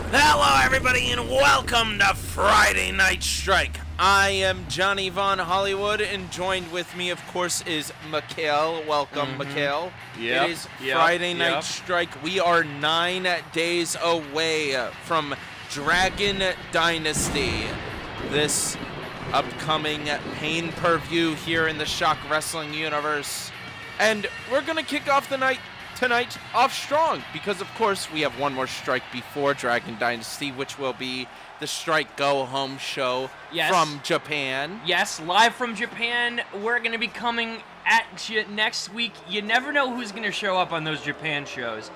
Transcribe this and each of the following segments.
Hello, everybody, and welcome to Friday Night Strike. I am Johnny Von Hollywood, and joined with me, of course, is Mikhail. Welcome, Mikhail. Yep. It is Friday Night Strike. We are 9 days away from Dragon Dynasty, this upcoming pay-per-view here in the ShockWrestling universe. And we're going to kick off the night tonight off strong because, of course, we have one more strike before Dragon Dynasty, which will be the Strike Go Home show from Japan. Yes, live from Japan. We're going to be coming at you next week. You never know who's going to show up on those Japan shows,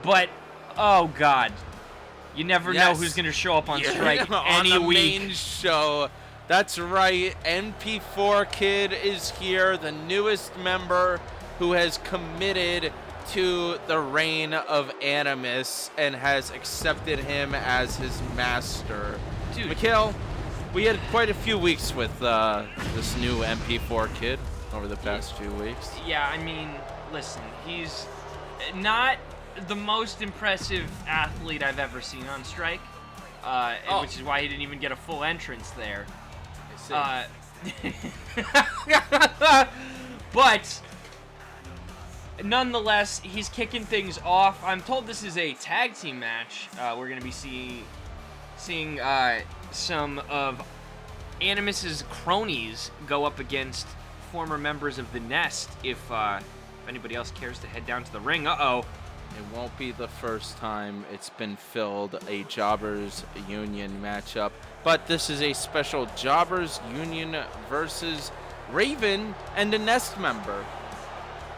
but, oh, God. You never know who's going to show up on Strike any on the week. Main show. That's right. NP4 Kid is here, the newest member who has committed to the reign of Animus and has accepted him as his master. Dude. Mikhail, we had quite a few weeks with this new MP4 Kid over the past few weeks. Yeah, I mean, listen, he's not the most impressive athlete I've ever seen on Strike, which is why he didn't even get a full entrance there. I see. But nonetheless, he's kicking things off. I'm told this is a tag team match. We're going to be seeing some of Animus's cronies go up against former members of the Nest. If anybody else cares to head down to the ring, It won't be the first time it's been filled a Jobbers Union matchup, but this is a special Jobbers Union versus Raven and a Nest member.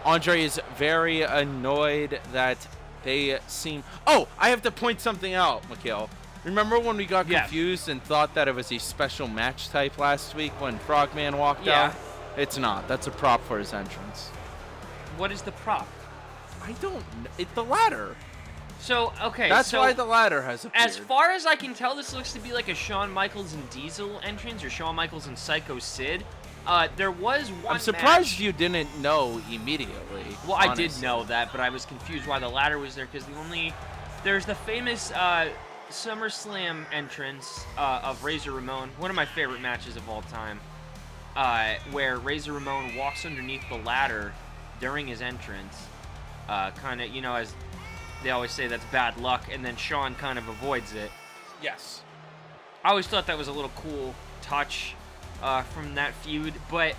Andre is very annoyed that they seem... Oh, I have to point something out, Mikhail. Remember when we got confused and thought that it was a special match type last week when Frogman walked out? It's not. That's a prop for his entrance. What is the prop? I don't know. It's the ladder. So, okay. That's why the ladder has appeared. As far as I can tell, this looks to be like a Shawn Michaels and Diesel entrance, or Shawn Michaels and Psycho Sid. There was one I'm surprised match. you didn't know immediately. Well, honestly. I did know that, but I was confused why the ladder was there, because there's the famous SummerSlam entrance of Razor Ramon, one of my favorite matches of all time, where Razor Ramon walks underneath the ladder during his entrance, kind of, as they always say, that's bad luck, and then Shawn kind of avoids it. Yes. I always thought that was a little cool touch from that feud, but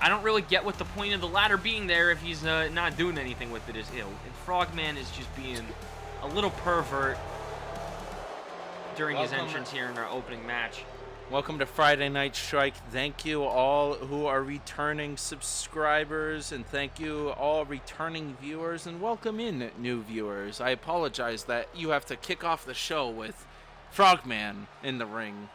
I don't really get what the point of the ladder being there if he's not doing anything with it is ill. And Frogman is just being a little pervert during his entrance here in our opening match. Welcome to Friday Night Strike. Thank you all who are returning subscribers, and thank you all returning viewers, and welcome in new viewers. I apologize that you have to kick off the show with Frogman in the ring.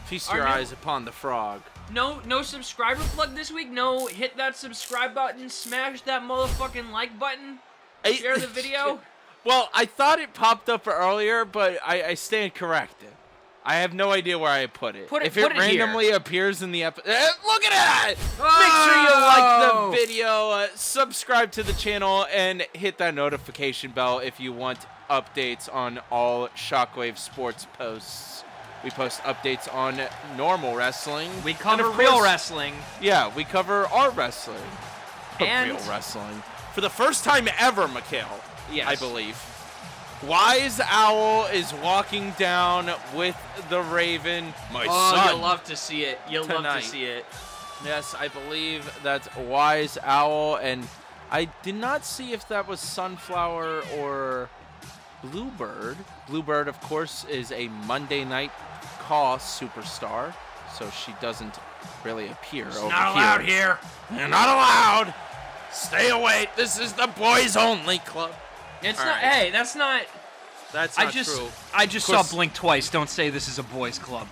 Feast your eyes upon the frog. No subscriber plug this week? No hit that subscribe button, smash that motherfucking like button, share the video? Well, I thought it popped up earlier, but I stand corrected. I have no idea where I put it. If it randomly appears in the episode, look at that! Oh! Make sure you like the video, subscribe to the channel, and hit that notification bell if you want updates on all Shockwave Sports posts. We post updates on normal wrestling. We cover real wrestling. Yeah, we cover our wrestling. And real wrestling. For the first time ever, Mikhail, yes. I believe. Wise Owl is walking down with the Raven. My son. You'll love to see it. You'll love to see it. Yes, I believe that's Wise Owl, and I did not see if that was Sunflower or Bluebird. Bluebird, of course, is a Monday Night Raw superstar, so she doesn't really appear over here. Not allowed here. You're not allowed. Stay away. This is the boys only club. It's All not. right. Hey, that's not. That's not true. I just saw Blink twice. Don't say this is a boys' club.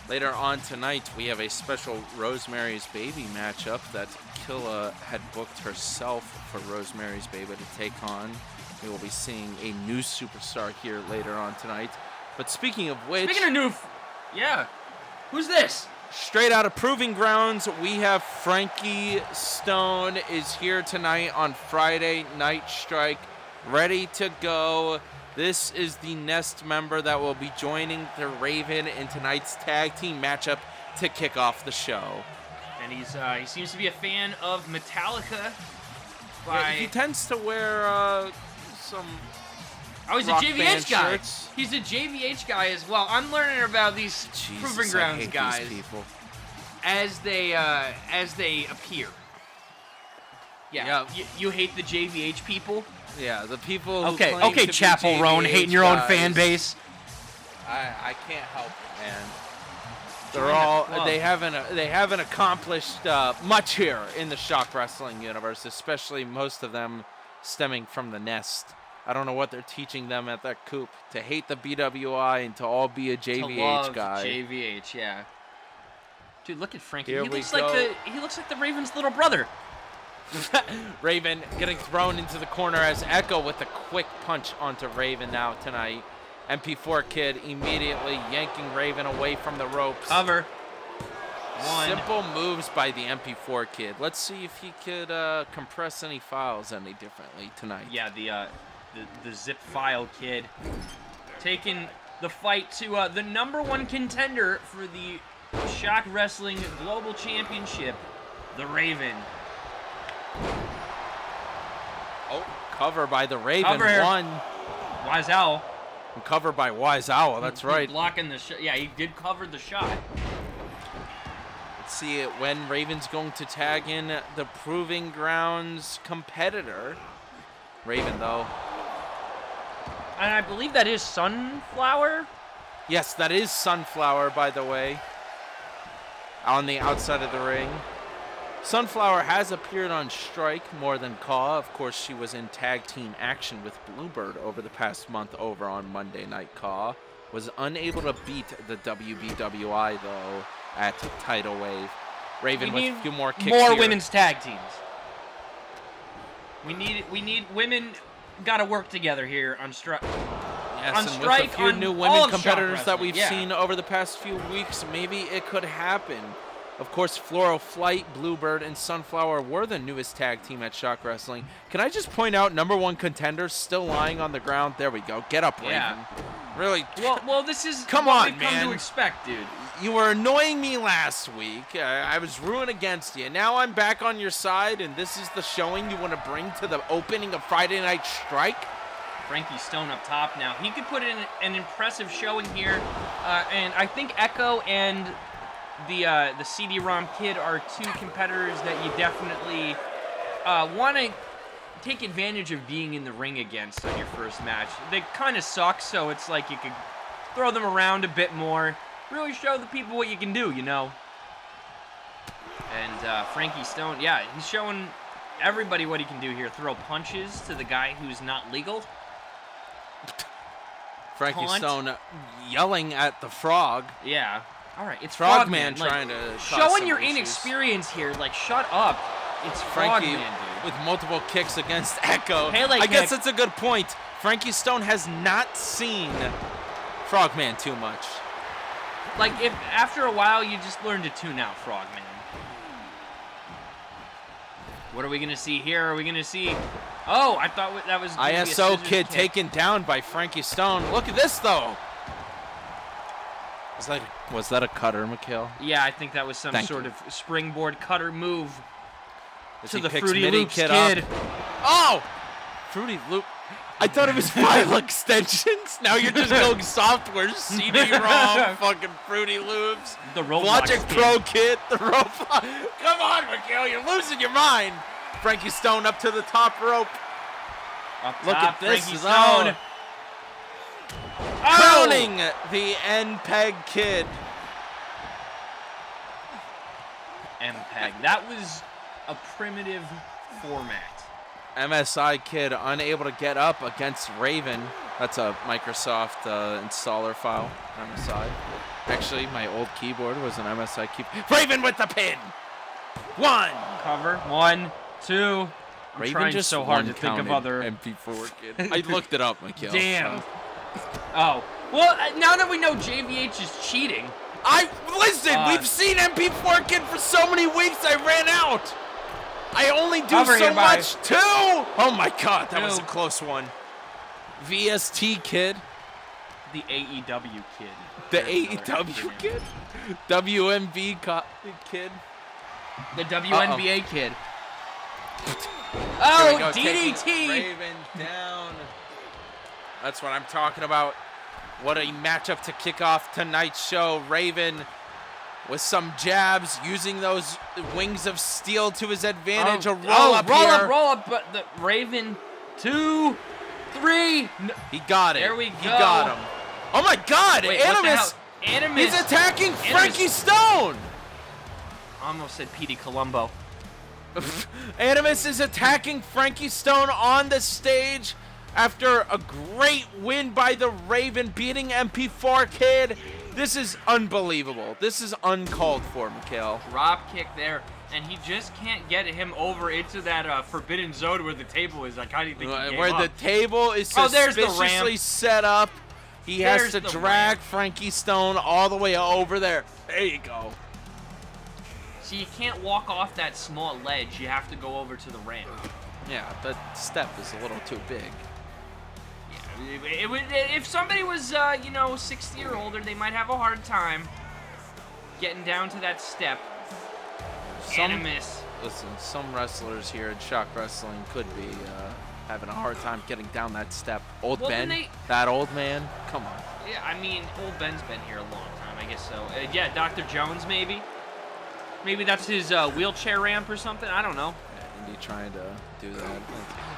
Later on tonight, we have a special Rosemary's Baby matchup that Killa had booked herself for Rosemary's Baby to take on. We will be seeing a new superstar here later on tonight. But speaking of which... Speaking of new... Yeah. Who's this? Straight out of Proving Grounds, we have Frankie Stone is here tonight on Friday Night Strike, ready to go. This is the Nest member that will be joining the Raven in tonight's tag team matchup to kick off the show. And he seems to be a fan of Metallica. Yeah, he tends to wear some. Oh, he's a rock JVH band guy. shirts. He's a JVH guy as well. I'm learning about these Proving Grounds I hate guys these people. as they appear. Yeah. You hate the JVH people? Yeah, the people. Who Okay, claim to be Chapel Roan, JVH hating your own guys. fan base. I can't help it, man. Join They're the all club. they haven't accomplished much here in the Shock Wrestling universe, especially most of them stemming from the Nest. I don't know what they're teaching them at that coop to hate the BWI and to all be a JVH to love guy. JVH, yeah. Dude, look at Frankie. Here He we looks go. like the Ravens' little brother. Raven getting thrown into the corner as Echo with a quick punch onto Raven now tonight. MP4 Kid immediately yanking Raven away from the ropes. Cover. One. Simple moves by the MP4 Kid. Let's see if he could compress any files any differently tonight. Yeah, the zip file kid taking the fight to the #1 contender for the Shock Wrestling Global Championship, the Raven. Oh, cover by the Raven. Cover. One. Wise Owl. And cover by Wise Owl. That's right. Blocking the shot. Yeah, he did cover the shot. Let's see it when Raven's going to tag in the Proving Grounds competitor. Raven, though. And I believe that is Sunflower. Yes, that is Sunflower, by the way. On the outside of the ring. Sunflower has appeared on Strike more than Caw. Of course, she was in tag team action with Bluebird over the past month over on Monday Night Caw. Was unable to beat the WBWI, though, at Tidal Wave. Raven with a few more kicks More here. women's tag teams. We need women. Got to work together here on Strike. Yes, on and Strike, with a few on new all women of Shock competitors that Wrestling, we've yeah. seen over the past few weeks, maybe it could happen. Of course, Floral Flight, Bluebird, and Sunflower were the newest tag team at Shock Wrestling. Can I just point out #1 contender still lying on the ground? There we go. Get up, Raven. Yeah. Really? Well, this is Come what on, we've come man. to expect, dude. You were annoying me last week. I was rooting against you. Now I'm back on your side, and this is the showing you want to bring to the opening of Friday Night Strike? Frankie Stone up top now. He could put in an impressive showing here, and I think Echo and the CD-ROM Kid are two competitors that you definitely want to take advantage of being in the ring against on your first match. They kind of suck, so it's like you could throw them around a bit more, really show the people what you can do, you know. And Frankie Stone, yeah, he's showing everybody what he can do here. Throw punches to the guy who's not legal. Frankie Taunt. Stone yelling at the frog. Yeah. All right, it's Frogman Frogman. trying to cause showing some your issues. inexperience here. Like, shut up. It's Frankie Frogman, dude. with multiple kicks against Echo. Pele I guess kick. that's a good point. Frankie Stone has not seen Frogman too much. Like, if after a while you just learn to tune out Frogman. What are we gonna see here? Are we gonna see? Oh, I thought that was gonna be a ISO scissors Kid kick. taken down by Frankie Stone. Look at this though. Was that a cutter, Mikhail? Yeah, I think that was some Thank sort you. of springboard cutter move As to he the picks Fruity Mini Loops Kid Kid. up. Oh! Fruity Loop. I thought it was file extensions. Now you're just going software. CD-ROM, fucking Fruity Loops. The Roblox Logic Kid. Pro Kit. The Roblox. Come on, Mikhail. You're losing your mind. Frankie Stone up to the top rope. Up Look top, at this. Frankie Oh. Stone. Crowning the NPEG Kid. MPEG. That was a primitive format. MSI Kid unable to get up against Raven. That's a Microsoft installer file, MSI. Actually, my old keyboard was an MSI keyboard. Raven with the pin! One! Cover. 1, 2. I'm Raven trying just so hard to think of one-counted other. MP4 Kid. I looked it up, Mikhail. Damn. so. Oh. Well, now that we know JVH is cheating. Listen, we've seen MP4 Kid for so many weeks, I ran out. I only do Cover so here, bye. much, too! Oh my god, that was a Two. close one. VST kid. The AEW kid. The There's another AEW acronym. kid. WMB kid. The WNBA kid. Here we Oh, go, taking DDT! Raven down. That's what I'm talking about. What a matchup to kick off tonight's show. Raven with some jabs, using those wings of steel to his advantage. A roll up here. Roll up, but the Raven, 2, 3. No. He got it. There we He go. got him. Oh my God, Wait, what the Animus. hell? Animus. He's attacking Frankie Stone. I almost said Petey Columbo. Animus is attacking Frankie Stone on the stage after a great win by the Raven, beating MP4 Kid. This is unbelievable. This is uncalled for, Mikhail. Drop kick there, and he just can't get him over into that forbidden zone where the table is. Like, how do you think he gave Where the up? table is Oh, there's the suspiciously ramp. set up. He has There's to the drag ramp. Frankie Stone all the way over there. There you go. So you can't walk off that small ledge. You have to go over to the ramp. Yeah, the step is a little too big. If somebody was, 60 or older, they might have a hard time getting down to that step. Animus. Listen, some wrestlers here at Shock Wrestling could be having a hard time getting down that step. Old Well, Ben, then that old man, come on. Yeah, I mean, old Ben's been here a long time, I guess so. Yeah, Dr. Jones, maybe. Maybe that's his wheelchair ramp or something. I don't know. Yeah, Indy trying to do that.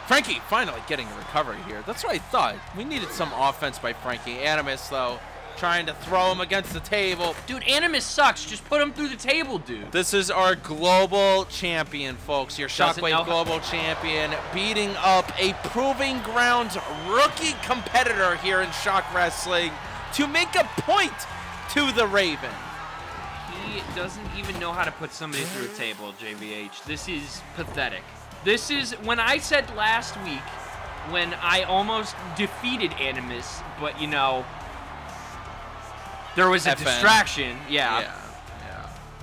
Frankie finally getting a recovery here. That's what I thought. We needed some offense by Frankie. Animus, though, trying to throw him against the table. Dude, Animus sucks. Just put him through the table, dude. This is our global champion, folks. Your Doesn't know Shockwave how- global champion, beating up a Proving Grounds rookie competitor here in Shock Wrestling to make a point to the Raven. He doesn't even know how to put somebody through a table, JVH. This is pathetic. This is, when I said last week, when I almost defeated Animus, but, there was a FN. distraction. Yeah.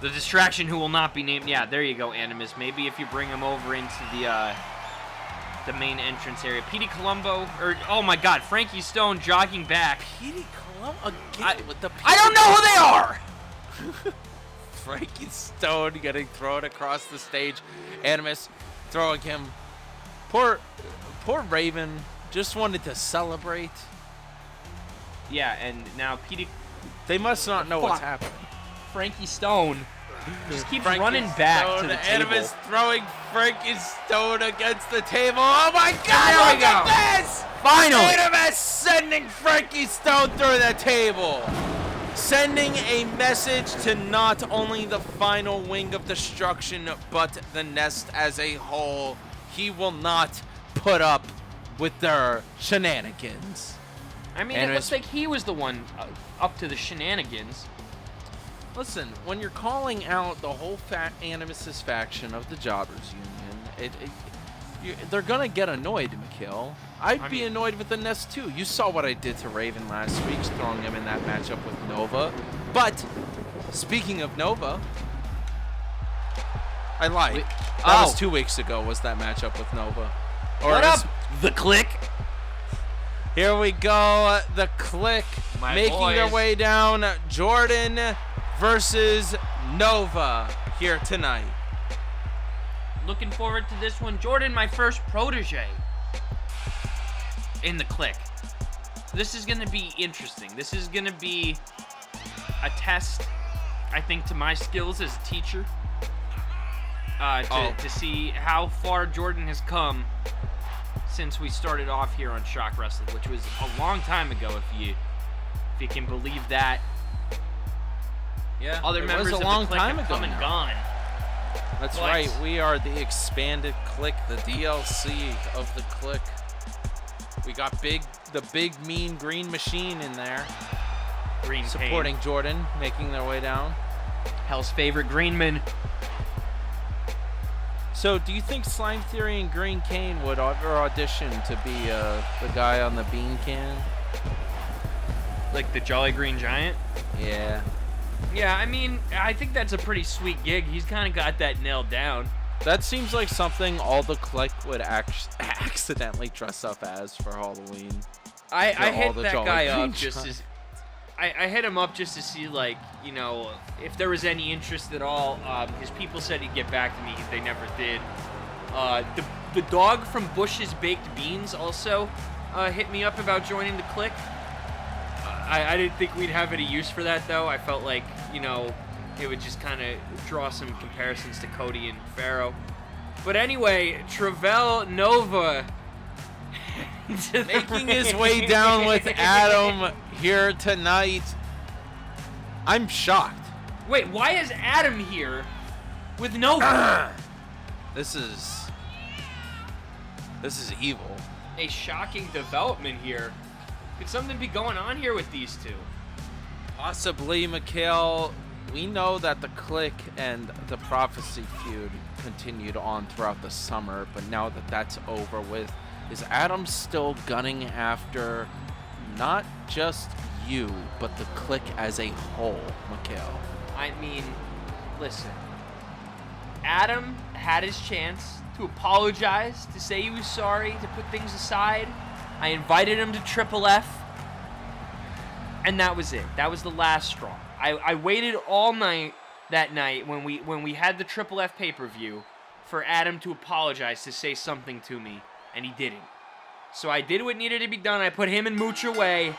The distraction who will not be named. Yeah, there you go, Animus. Maybe if you bring him over into the main entrance area. Petey Columbo, or, oh my God, Frankie Stone jogging back. Petey Columbo again with the I don't know who they are! Frankie Stone getting thrown across the stage. Animus throwing him. Poor Raven just wanted to celebrate. Yeah, and now Petey, They must not know what's Fuck. happening. Frankie Stone just keeps Frankie running back Stone, to the table. Animus throwing Frankie Stone against the table. Oh my God! There we Look at go. this! Finally! Animus sending Frankie Stone through the table. Sending a message to not only the final wing of destruction, but the nest as a whole. He will not put up with their shenanigans. I mean, And it it looks was- like he was the one up to the shenanigans. Listen, when you're calling out the whole Animus's faction of the Jobbers Union, they're gonna get annoyed, Mikhail. I'd be annoyed with the Nest too. You saw what I did to Raven last week, throwing him in that matchup with Nova. But speaking of Nova, I lied. Wait, That was 2 weeks ago. Was that matchup with Nova? Or What is- up, the Click? Here we go. The Click My making their boys. way down. Jordan versus Nova here tonight. Looking forward to this one. Jordan, my first protege in the Click. This is going to be interesting. This is going to be a test, I think, to my skills as a teacher. To see how far Jordan has come since we started off here on Shock Wrestling, which was a long time ago, if you can believe that. Yeah, Other it members was a of long the Click time have ago come and now. gone. That's But- right. We are the expanded Click, the DLC of the Click. We got the big mean green machine in there Green supporting Jordan, making their way down. Hell's favorite Greenman. So, do you think Slime Theory and Green Cane would ever audition to be the guy on the bean can? Like the Jolly Green Giant? Yeah. Yeah, I mean, I think that's a pretty sweet gig. He's kind of got that nailed down. That seems like something all the Click would accidentally dress up as for Halloween. I hit all the that Jolly guy Green up just Giants. as I hit him up just to see, like, you know, if there was any interest at all. His people said he'd get back to me. They never did. The dog from Bush's Baked Beans also hit me up about joining the clique. I didn't think we'd have any use for that, though. I felt like, you know, it would just kind of draw some comparisons to Cody and Pharaoh. But anyway, Travell Nova Making his way down with Adam here tonight. I'm shocked. Wait, why is Adam here with Nova? This is evil. A shocking development here. Could something be going on here with these two? Possibly, Mikhail. We know that the Clique and the Prophecy feud continued on throughout the summer, but now that that's over with, is Adam still gunning after not just you, but the Clique as a whole, Mikhail? I mean, listen. Adam had his chance to apologize, to say he was sorry, to put things aside. I invited him to Triple F, and that was it. That was the last straw. I waited all night that night when we had the Triple F pay-per-view for Adam to apologize, to say something to me, and he didn't. So I did what needed to be done. I put him and Mooch away,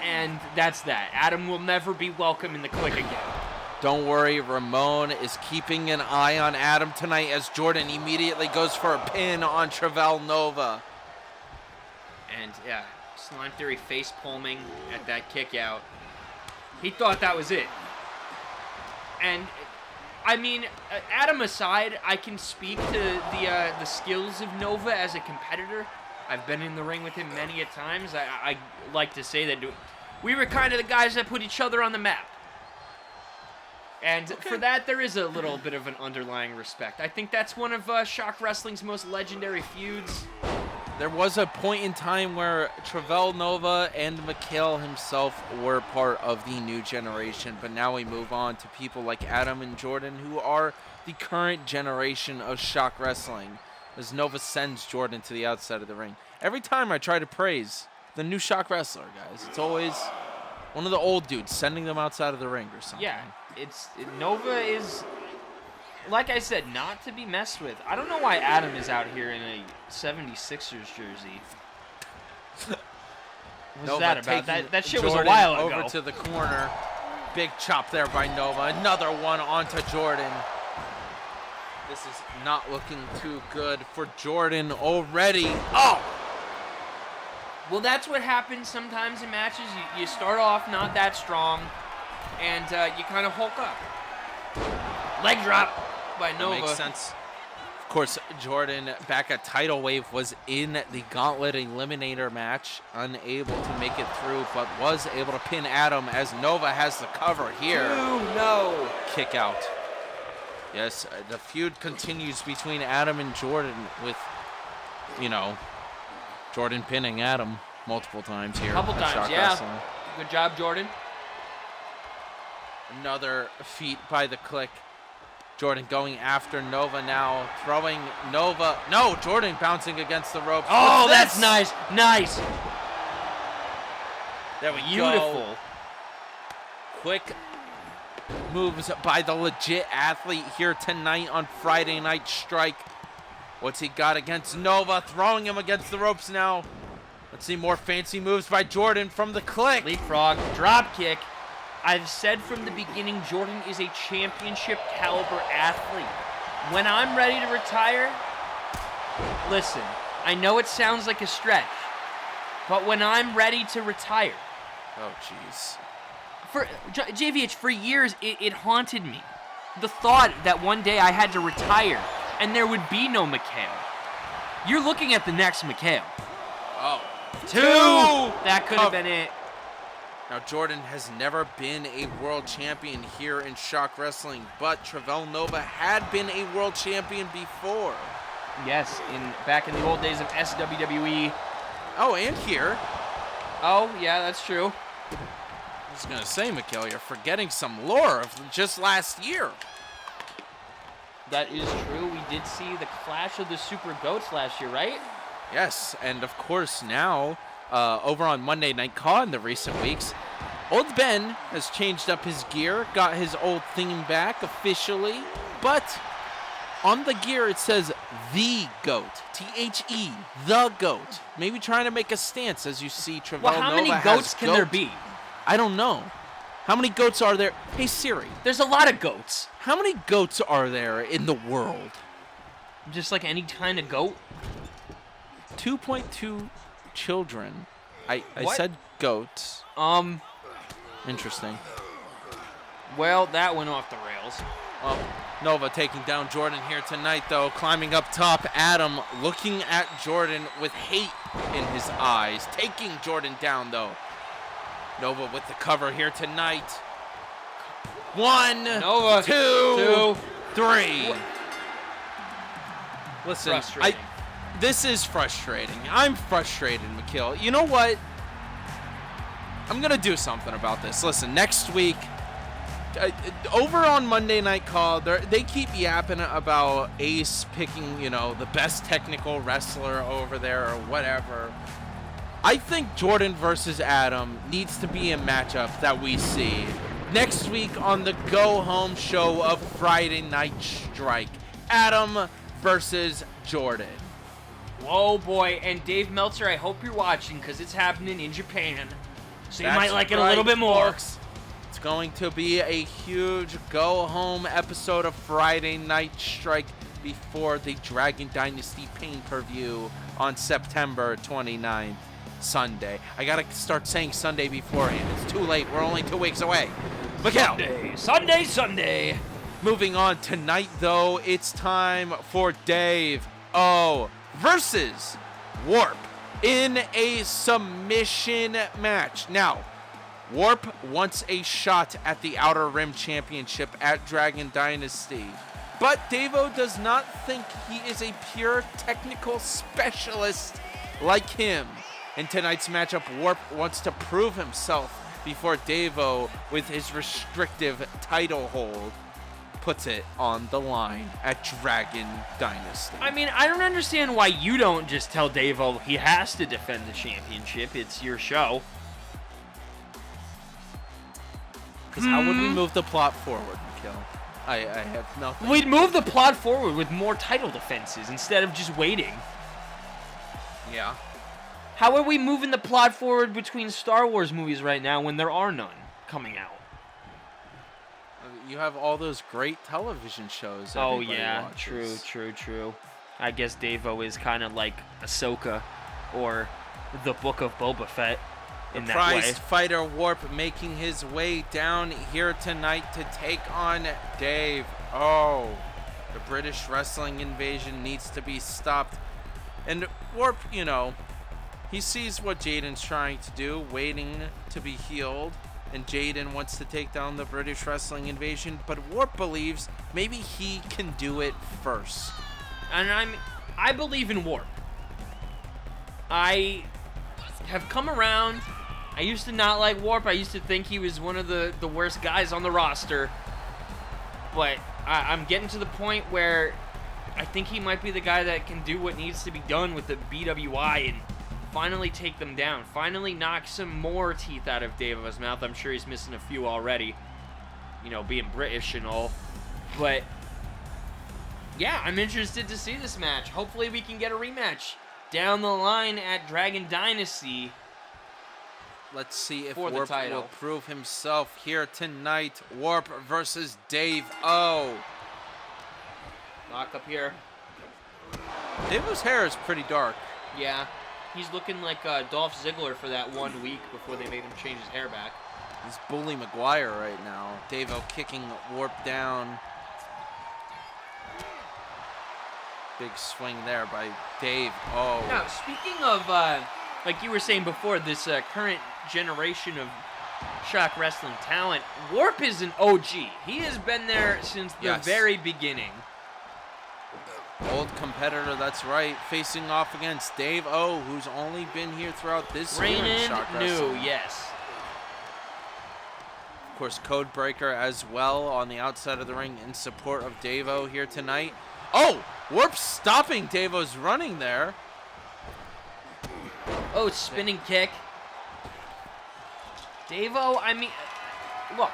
and that's that. Adam will never be welcome in the Clique again. Don't worry, Ramon is keeping an eye on Adam tonight as Jordan immediately goes for a pin on Travell Nova. And yeah, Slime Theory face palming at that kick out. He thought that was it. And I mean, Adam aside, I can speak to the skills of Nova as a competitor. I've been in the ring with him many a times. I like to say that we were kind of the guys that put each other on the map. And for that, there is a little bit of an underlying respect. I think that's one of Shock Wrestling's most legendary feuds. There was a point in time where Travell Nova and Mikhail himself were part of the new generation, but now we move on to people like Adam and Jordan, who are the current generation of Shock Wrestling, as Nova sends Jordan to the outside of the ring. Every time I try to praise the new Shock Wrestler, guys, it's always one of the old dudes sending them outside of the ring or something. Yeah, Nova is, like I said, not to be messed with. I don't know why Adam is out here in a 76ers jersey. What's Nova that about? That shit Jordan was a while ago. over to the corner. Big chop there by Nova. Another one onto Jordan. This is not looking too good for Jordan already. Oh! Well, that's what happens sometimes in matches. You start off not that strong, and you kind of hulk up. Leg drop by Nova. That makes sense. Of course, Jordan, back at Tidal Wave, was in the Gauntlet Eliminator match, unable to make it through, but was able to pin Adam as Nova has the cover here. No. Kick out. Yes, the feud continues between Adam and Jordan with, you know, Jordan pinning Adam multiple times here. Couple times, Shock yeah. Wrestling. Good job, Jordan. Another feat by the Clique. Jordan going after Nova now, throwing Nova. No, Jordan bouncing against the ropes. Oh, that's nice. Nice. There we Beautiful. go. Quick moves by the legit athlete here tonight on Friday Night Strike. What's he got against Nova? Throwing him against the ropes now. Let's see more fancy moves by Jordan from the Clique. Leapfrog, drop kick. I've said from the beginning, Jordan is a championship caliber athlete. When I'm ready to retire, listen, I know it sounds like a stretch, but when I'm ready to retire. Oh, jeez. For JVH, for years, it haunted me. The thought that one day I had to retire and there would be no Mikhail. You're looking at the next Mikhail. Oh. Two! That could have been it. Now, Jordan has never been a world champion here in Shock Wrestling, but Travell Nova had been a world champion before. Yes, back in the old days of SWWE. Oh, and here. Oh, yeah, that's true. I was going to say, Mikhail, you're forgetting some lore of just last year. That is true. We did see the Clash of the Super Goats last year, right? Yes, and of course now over on Monday Night Raw in the recent weeks. Old Ben has changed up his gear, got his old theme back officially, but on the gear it says The GOAT, T-H-E, The GOAT. Maybe trying to make a stance as you see Travell Well, how many goats can there be? I don't know. How many goats are there? Hey Siri. There's a lot of goats. How many goats are there in the world? Just like any kind of goat? 2.2 children. I said goats. Interesting. Well, that went off the rails. Well, Nova taking down Jordan here tonight, though. Climbing up top, Adam looking at Jordan with hate in his eyes. Taking Jordan down, though. Nova with the cover here tonight. 1, Nova. 2, 3. Listen, Frustrating. this is frustrating. I'm frustrated, Mikhail. You know what? I'm going to do something about this. Listen, next week, over on Monday Night Call, they keep yapping about Ace picking, the best technical wrestler over there or whatever. I think Jordan versus Adam needs to be a matchup that we see next week on the Go Home show of Friday Night Strike. Adam versus Jordan. Whoa, boy. And Dave Meltzer, I hope you're watching because it's happening in Japan. So you That's might like it right, a little bit more. Folks. It's going to be a huge go-home episode of Friday Night Strike before the Dragon Dynasty pay-per-view on September 29th, Sunday. I got to start saying Sunday beforehand. It's too late. We're only 2 weeks away. Miguel. Sunday. Moving on tonight, though, it's time for Dave O versus Warp in a submission match. Now, Warp wants a shot at the Outer Rim Championship at Dragon Dynasty, but Dave-O does not think he is a pure technical specialist like him. In tonight's matchup, Warp wants to prove himself before Dave-O, with his restrictive title hold, puts it on the line at Dragon Dynasty. I mean, I don't understand why you don't just tell Dave-O he has to defend the championship. It's your show. Because how would we move the plot forward, Mikhail? I have nothing. We'd move the plot forward with more title defenses instead of just waiting. Yeah. How are we moving the plot forward between Star Wars movies right now when there are none coming out? You have all those great television shows. Oh, everybody yeah. watches. True. I guess Dave-O is kind of like Ahsoka or the Book of Boba Fett in that way. Prized fighter Warp making his way down here tonight to take on Dave. Oh, the British wrestling invasion needs to be stopped. And Warp, he sees what Jaden's trying to do, waiting to be healed. And Jaden wants to take down the British wrestling invasion, but Warp believes maybe he can do it first. And I believe in Warp. I have come around. I used to not like Warp. I used to think he was one of the worst guys on the roster. But I'm getting to the point where I think he might be the guy that can do what needs to be done with the BWI and finally take them down. Finally knock some more teeth out of Dave-O's mouth. I'm sure he's missing a few already, being British and all. But yeah, I'm interested to see this match. Hopefully we can get a rematch down the line at Dragon Dynasty. Let's see if For the Warp title. will prove himself here tonight. Warp versus Dave-O. Lock up here. Dave-O's hair is pretty dark. Yeah, he's looking like Dolph Ziggler for that 1 week before they made him change his hair back. He's Bully Maguire right now. Dave-O kicking Warp down. Big swing there by Dave-O. Now, speaking of, like you were saying before, this current generation of Shock Wrestling talent, Warp is an OG. He has been there since the Yes. very beginning. Old competitor, that's right. Facing off against Dave-O, who's only been here throughout this year in Reigning Shock new, Wrestling. yes. Of course, Codebreaker as well on the outside of the ring in support of Dave-O here tonight. Oh! Warp stopping Dave-O's running there. Oh, spinning kick. Davo, I mean, look,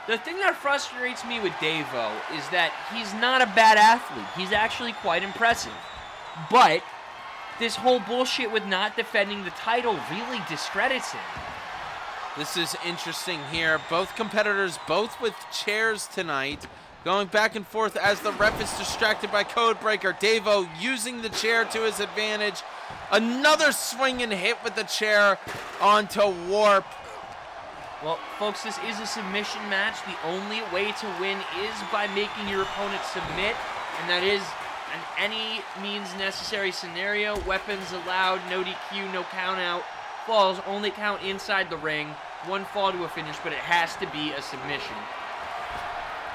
the thing that frustrates me with Davo is that he's not a bad athlete. He's actually quite impressive. But this whole bullshit with not defending the title really discredits him. This is interesting here. Both competitors, both with chairs tonight, going back and forth as the ref is distracted by Codebreaker. Davo using the chair to his advantage. Another swing and hit with the chair onto Warp. Well, folks, this is a submission match. The only way to win is by making your opponent submit, and that is an any means necessary scenario. Weapons allowed, no DQ, no count out. Falls only count inside the ring. One fall to a finish, but it has to be a submission.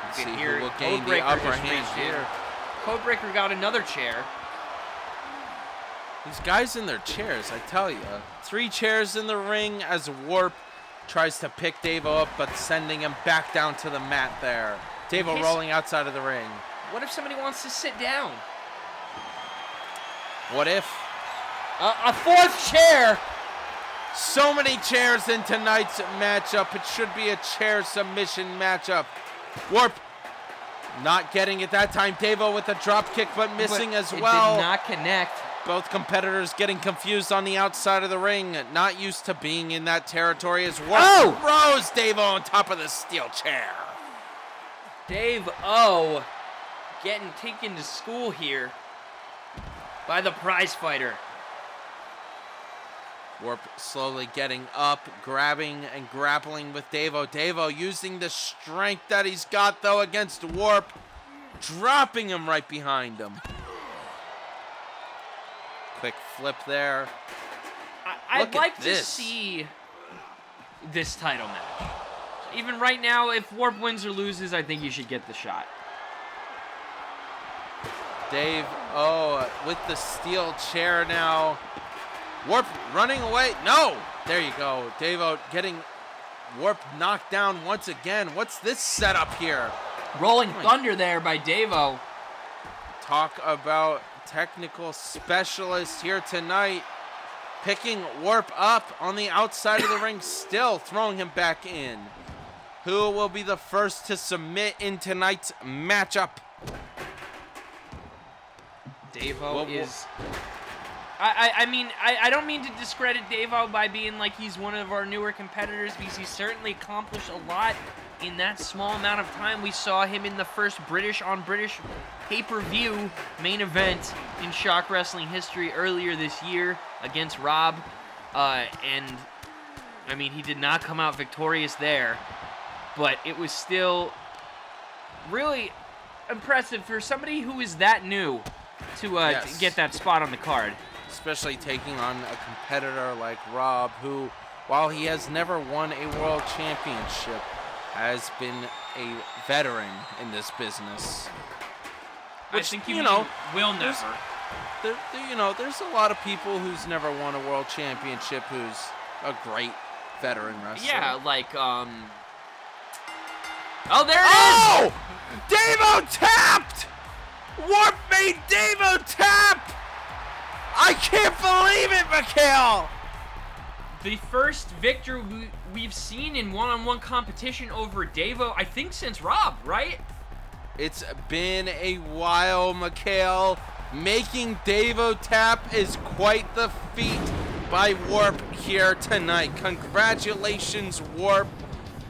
Let's see who will gain the upper hand here. Codebreaker got another chair. These guys in their chairs, I tell you. 3 chairs in the ring as Warp tries to pick Davo up, but sending him back down to the mat there. Davo rolling outside of the ring. What if somebody wants to sit down? What if? A 4th chair! So many chairs in tonight's matchup. It should be a chair submission matchup. Warp not getting it that time. Davo with a drop kick, but missing as well. It did not connect. Both competitors getting confused on the outside of the ring. Not used to being in that territory as Warp throws Davo on top of the steel chair. Dave O getting taken to school here by the prize fighter. Warp slowly getting up, grabbing and grappling with Davo. Davo using the strength that he's got, though, against Warp, dropping him right behind him. Quick flip there. I'd like to see this title match. Even right now, if Warp wins or loses, I think you should get the shot. Dave, with the steel chair now. Warp running away. No! There you go. Davo getting Warp knocked down once again. What's this setup here? Rolling Thunder there by Davo. Talk about technical specialist here tonight. Picking Warp up on the outside of the ring, still throwing him back in. Who will be the first to submit in tonight's matchup? Davo is... I mean, I don't mean to discredit Davo by being like he's one of our newer competitors, because he certainly accomplished a lot in that small amount of time. We saw him in the first British on British pay-per-view main event in Shock Wrestling history earlier this year against Rob. And, I mean, he did not come out victorious there, but it was still really impressive for somebody who is that new to get that spot on the card. Especially taking on a competitor like Rob, who, while he has never won a world championship, has been a veteran in this business. Which, I think you know, will never. There's a lot of people who's never won a world championship who's a great veteran wrestler. Yeah, like, oh, there it is! Davo tapped! Warp made Davo tap! I can't believe it, Mikhail! The first victory we've seen in one-on-one competition over Davo, I think since Rob, right? It's been a while, Mikhail. Making Davo tap is quite the feat by Warp here tonight. Congratulations, Warp.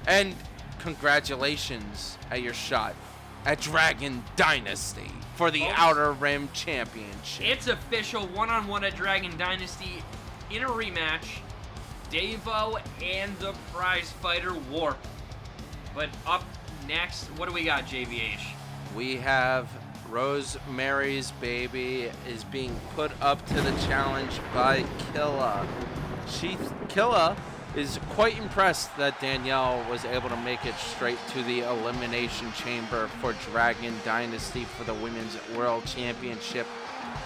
And congratulations at your shot at Dragon Dynasty for the Outer Rim Championship. It's official, one-on-one at Dragon Dynasty in a rematch. Davo and the prize fighter Warp. But up next, what do we got, JVH? We have Rosemary's Baby is being put up to the challenge by Killa. Killa is quite impressed that Danielle was able to make it straight to the Elimination Chamber for Dragon Dynasty for the Women's World Championship.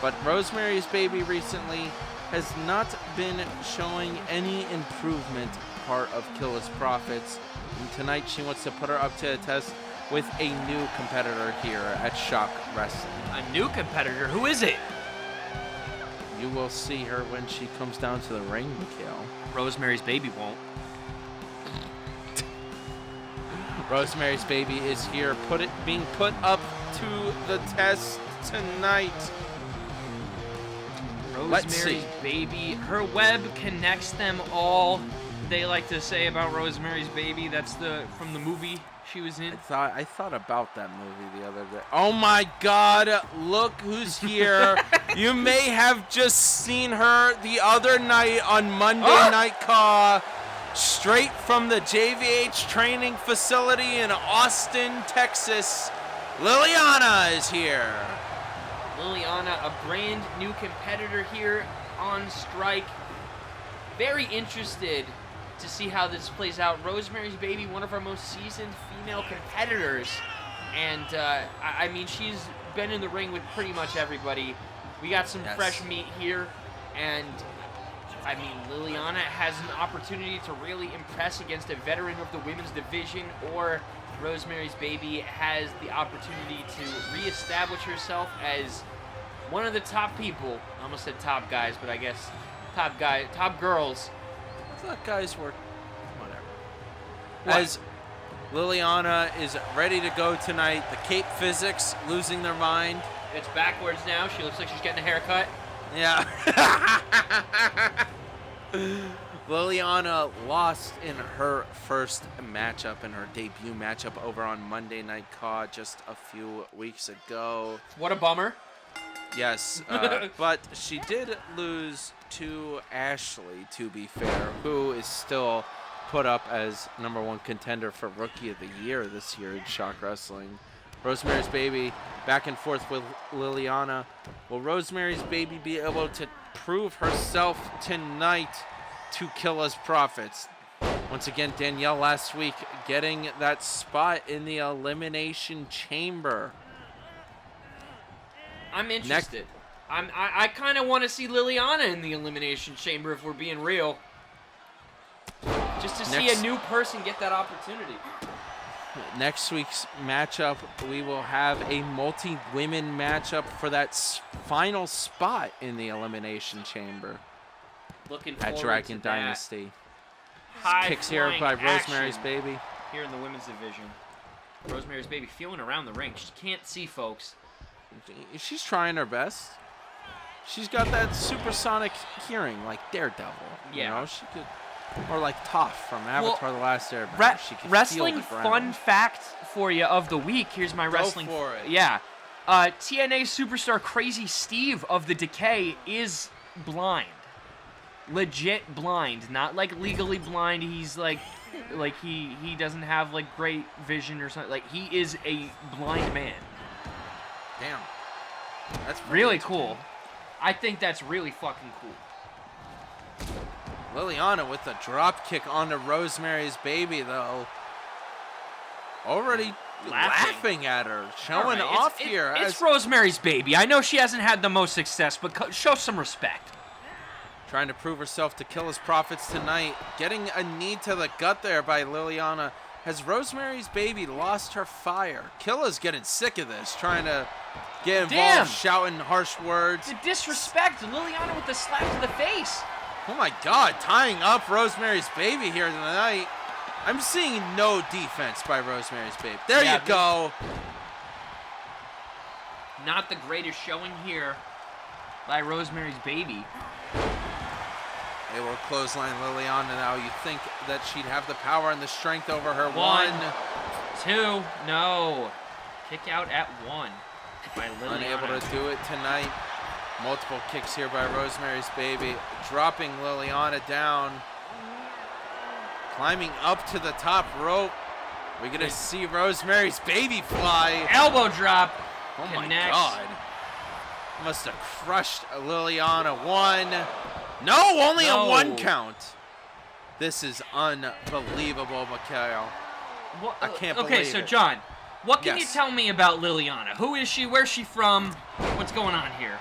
But Rosemary's Baby recently has not been showing any improvement part of Killa's profits. And tonight she wants to put her up to a test with a new competitor here at Shock Wrestling. A new competitor? Who is it? You will see her when she comes down to the ring, Mikhail. Rosemary's Baby won't. Rosemary's Baby is here, being put up to the test tonight. Rosemary's Baby, her web connects them all. They like to say about Rosemary's Baby. That's from the movie she was in. I thought about that movie the other day. Oh my God! Look who's here. You may have just seen her the other night on Monday Night Raw, straight from the JVH training facility in Austin, Texas. Liliana is here. Liliana, a brand new competitor here on Strike. Very interested to see how this plays out. Rosemary's Baby, one of our most seasoned female competitors. And, I mean, she's been in the ring with pretty much everybody. We got some fresh meat here. And, I mean, Liliana has an opportunity to really impress against a veteran of the women's division, or Rosemary's Baby has the opportunity to reestablish herself as one of the top people. I almost said top guys, but I guess top girls. I thought guys were whatever. As Liliana is ready to go tonight, the Cape Physics losing their mind. It's backwards now. She looks like she's getting a haircut. Yeah. Liliana lost in her first matchup, in her debut matchup over on Monday Night Raw just a few weeks ago. What a bummer. Yes, but she did lose to Ashley, to be fair, who is still put up as #1 contender for Rookie of the Year this year in ShockWrestling. Rosemary's Baby back and forth with Liliana. Will Rosemary's Baby be able to prove herself tonight to Killa's Profits? Once again, Danielle last week getting that spot in the Elimination Chamber. I'm interested. I kind of want to see Liliana in the Elimination Chamber, if we're being real. Just to see a new person get that opportunity. Next week's matchup, we will have a multi-women matchup for that final spot in the Elimination Chamber. Looking forward at Dragon to Dynasty. High Kicks here by Rosemary's Baby. Here in the women's division. Rosemary's Baby feeling around the ring. She can't see, folks. She's trying her best. She's got that supersonic hearing like Daredevil. Yeah. You know, she could, or like Toph from Avatar: The Last Airbender. She could wrestling feel the ground. fun fact for you of the week. Here's my wrestling. Go for it. Yeah. TNA superstar Crazy Steve of the Decay is blind. Legit blind, not like legally blind. He's like he doesn't have like great vision or something. Like, he is a blind man. Damn. That's really cool. I think that's really fucking cool. Liliana with the drop kick onto Rosemary's Baby, though. Already laughing at her, showing off here. It's Rosemary's Baby. I know she hasn't had the most success, but show some respect. Trying to prove herself to Killa's Profits tonight. Getting a knee to the gut there by Liliana. Has Rosemary's Baby lost her fire? Killa's getting sick of this, trying to get involved, shouting harsh words. The disrespect. Liliana with the slap to the face. Oh my God, tying up Rosemary's Baby here tonight. I'm seeing no defense by Rosemary's Baby. There you go. Not the greatest showing here by Rosemary's Baby. They will clothesline Liliana now. You think that she'd have the power and the strength over her. 1, 2, no. Kick out at 1 by Liliana. Unable to do it tonight. Multiple kicks here by Rosemary's Baby. Dropping Liliana down. Climbing up to the top rope. We're going to see Rosemary's Baby fly. Elbow drop. Oh my God. Must have crushed Liliana. 1. No, only a 1 count. This is unbelievable, Mikhail. I can't believe it. Okay, so John, what can you tell me about Liliana? Who is she? Where's she from? What's going on here?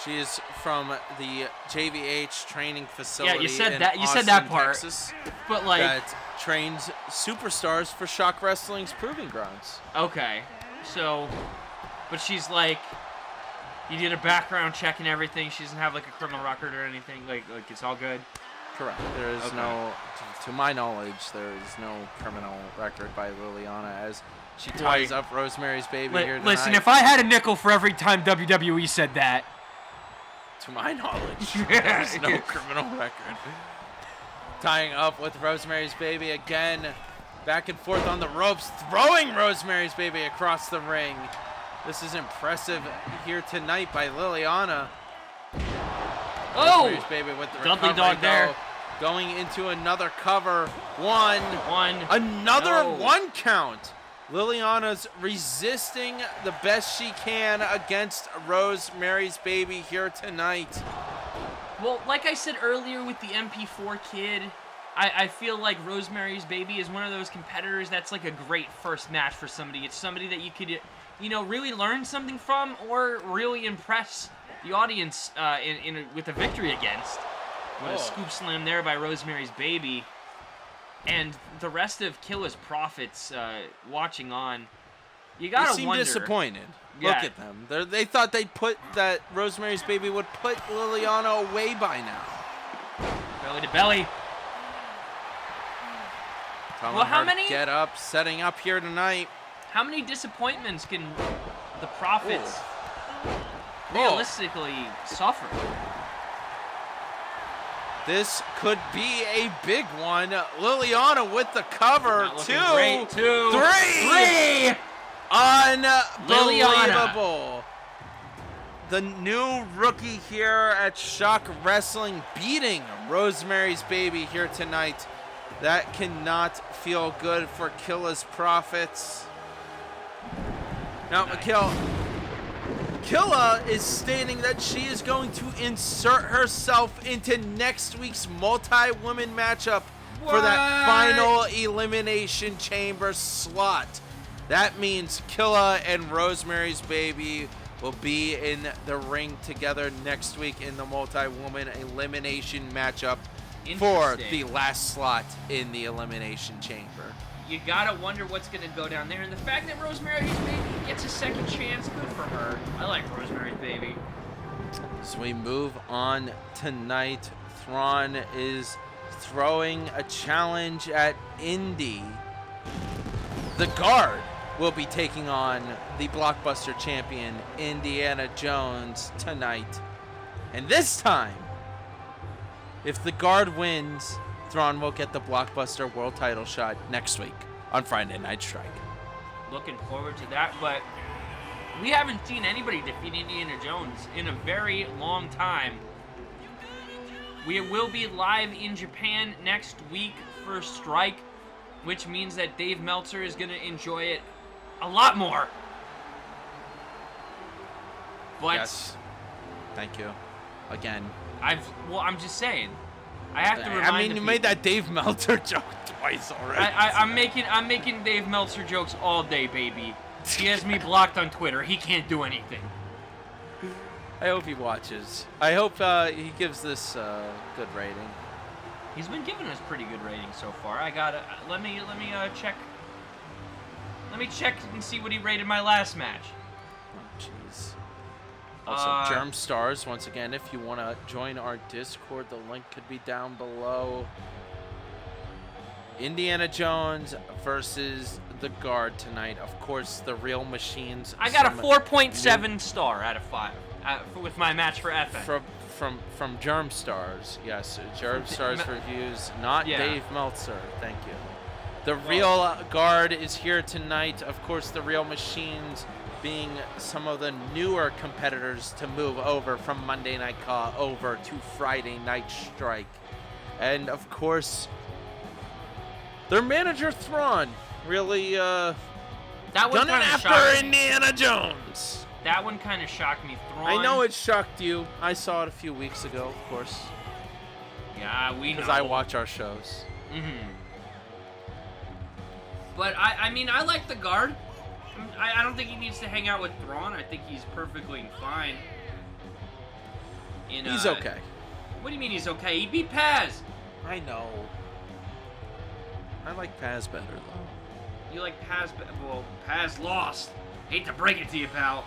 She is from the JVH training facility. Yeah, you said in that. You Austin, said that part. Texas, but like, that trains superstars for ShockWrestling's Proving Grounds. Okay, so, but she's like You did a background check and everything. She doesn't have like a criminal record or anything. Like it's all good. Correct. There is no, to my knowledge, there is no criminal record by Liliana as she ties up Rosemary's Baby here tonight. Listen, if I had a nickel for every time WWE said that. To my knowledge, there's no criminal record. Tying up with Rosemary's Baby again. Back and forth on the ropes, throwing Rosemary's Baby across the ring. This is impressive here tonight by Liliana. Oh! Rosemary's Baby with the Dudley recovery, dog there. Going into another cover. One. Another No. 1 count. Liliana's resisting the best she can against Rosemary's Baby here tonight. Well, like I said earlier with the MP4 kid, I feel like Rosemary's Baby is one of those competitors that's like a great first match for somebody. It's somebody that you could, really learn something from or really impress the audience with a victory against. What a scoop slam there by Rosemary's Baby. And the rest of Killa's Profits watching on, you gotta They wonder. seem disappointed. Yeah. Look at them. They thought that Rosemary's Baby would put Liliana away by now. Belly to belly. Telling Well, how her to many- get up, setting up here tonight. How many disappointments can the Profits Oh. realistically suffer? This could be a big one. Liliana with the cover. Not looking 2, great. 2, 3. 3. Unbelievable. The new rookie here at Shock Wrestling beating Rosemary's Baby here tonight. That cannot feel good for Killa's Profits. Now, Killa is stating that she is going to insert herself into next week's multi-woman matchup for that final Elimination Chamber slot. That means Killa and Rosemary's Baby will be in the ring together next week in the multi-woman elimination matchup for the last slot in the Elimination Chamber. You gotta wonder what's gonna go down there, and the fact that Rosemary's Baby gets a second chance, good for her. I like Rosemary's Baby. So we move on tonight. Thrawn is throwing a challenge at Indy. The Guard will be taking on the Blockbuster champion, Indiana Jones, tonight. And this time, if the Guard wins, Thrawn will get the Blockbuster World Title shot next week on Friday Night Strike. Looking forward to that, but we haven't seen anybody defeat Indiana Jones in a very long time. We will be live in Japan next week for Strike, which means that Dave Meltzer is going to enjoy it a lot more. But Yes. Thank you. Again. I'm just saying. I have to remind I mean, the you made people. that Dave Meltzer joke twice already. I'm making Dave Meltzer jokes all day, baby. He has me blocked on Twitter. He can't do anything. I hope he watches. I hope he gives this good rating. He's been giving us pretty good ratings so far. I gotta let me check. Let me check and see what he rated my last match. Oh, jeez. Also, Germ Stars, once again, if you want to join our Discord, the link could be down below. Indiana Jones versus the Guard tonight. Of course, the Real Machines. I got a 4.7 star out of 5 with my match for FN. From Germ Stars, yes, Germ Stars reviews, not Yeah. Dave Meltzer. Thank you. The Real Guard is here tonight. Of course, the Real Machines being some of the newer competitors to move over from Monday Night Raw over to Friday Night Strike. And of course, their manager Thrawn really That one done it kind of after shocked me. Indiana Jones. That one kind of shocked me. Thrawn. I know it shocked you. I saw it a few weeks ago, of course, Yeah, we know. because I watch our shows. But I mean, I like the Guard. I don't think he needs to hang out with Thrawn. I think he's perfectly fine. He's okay. What do you mean he's okay? He beat Paz. I know. I like Paz better, though. You like Paz? Well, Paz lost. Hate to break it to you, pal.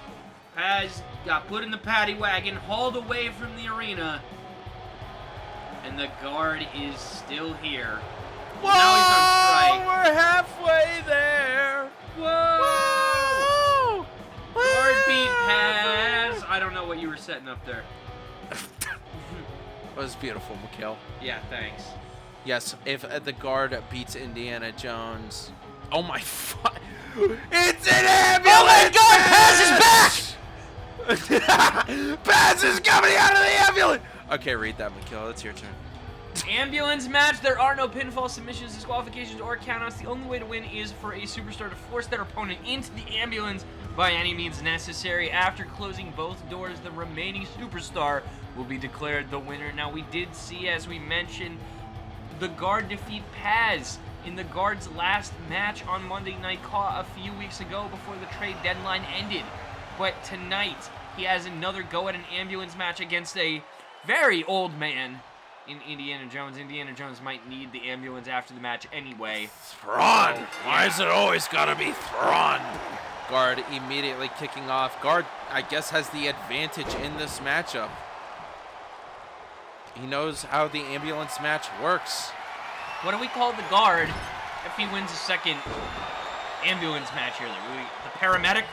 Paz got put in the paddy wagon, hauled away from the arena, and the guard is still here. Whoa! Now he's on strike. We're halfway there. Whoa! Whoa! Guard beat Paz. I don't know what you were setting up there. That was beautiful, Mikhail. Yeah, thanks. Yes, if the guard beats Indiana Jones. Oh my fuck! It's an ambulance! Oh my God! Paz is back! Paz is coming out of the ambulance! Okay, read that, Mikhail. It's your turn. Ambulance match. There are no pinfall, submissions, disqualifications, or countouts. The only way to win is for a superstar to force their opponent into the ambulance by any means necessary. After closing both doors, the remaining superstar will be declared the winner. Now, we did see, as we mentioned, the guard defeat Paz in the guard's last match on Monday Night Raw a few weeks ago before the trade deadline ended. But tonight, he has another go at an ambulance match against a very old man in Indiana Jones. Indiana Jones might need the ambulance after the match anyway. Thrawn! Why is it always gotta be Thrawn? Guard immediately kicking off. Guard, I guess, has the advantage in this matchup. He knows how the ambulance match works. What do we call the guard if he wins a second ambulance match here? The paramedic?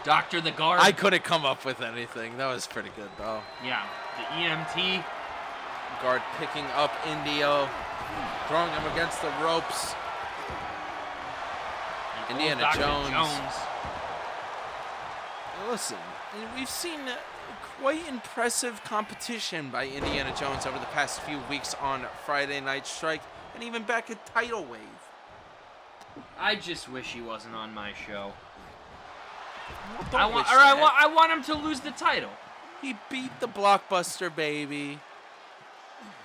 Doctor the guard? I couldn't come up with anything. That was pretty good, though. Yeah, the EMT. Guard picking up Indio, throwing him against the ropes. Indiana Dr. Jones. Listen, we've seen quite impressive competition by Indiana Jones over the past few weeks on Friday Night Strike, and even back at Tidal Wave. I just wish he wasn't on my show. I want him to lose the title. He beat the Blockbuster baby.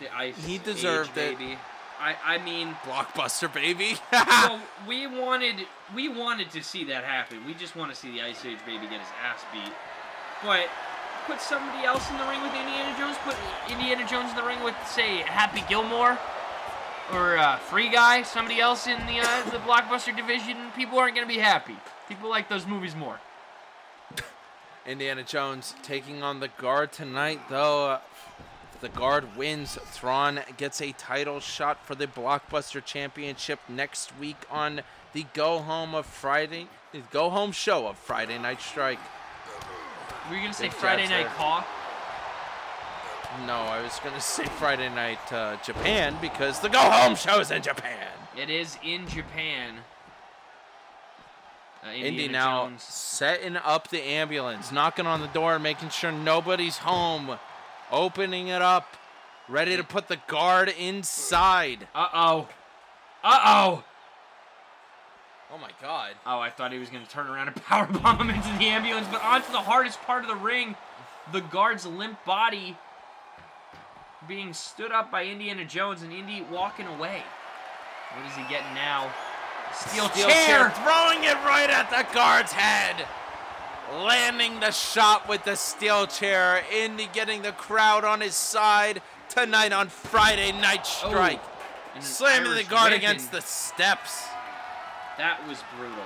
The Ice He deserved Age baby. I mean, Blockbuster baby. well, we wanted to see that happen. We just want to see the Ice Age baby get his ass beat. But put somebody else in the ring with Indiana Jones. Put Indiana Jones in the ring with, say, Happy Gilmore or Free Guy. Somebody else in the Blockbuster division. People aren't gonna be happy. People like those movies more. Indiana Jones taking on the guard tonight, though. If the guard wins, Thrawn gets a title shot for the Blockbuster Championship next week on the Go Home show of Friday Night Strike. Were you gonna say Friday Night Raw? No, I was gonna say Friday Night Japan because the Go Home show is in Japan. It is in Japan. Indy now setting up the ambulance, knocking on the door, making sure nobody's home, opening it up, ready to put the guard inside. Uh-oh. Oh my God. Oh, I thought he was going to turn around and powerbomb him into the ambulance, but onto the hardest part of the ring, the guard's limp body being stood up by Indiana Jones, and Indy walking away. What is he getting now? Steel chair! Throwing it right at the guard's head. Landing the shot with the steel chair. Indy getting the crowd on his side tonight on Friday Night Strike. Slamming the guard against the steps. That was brutal.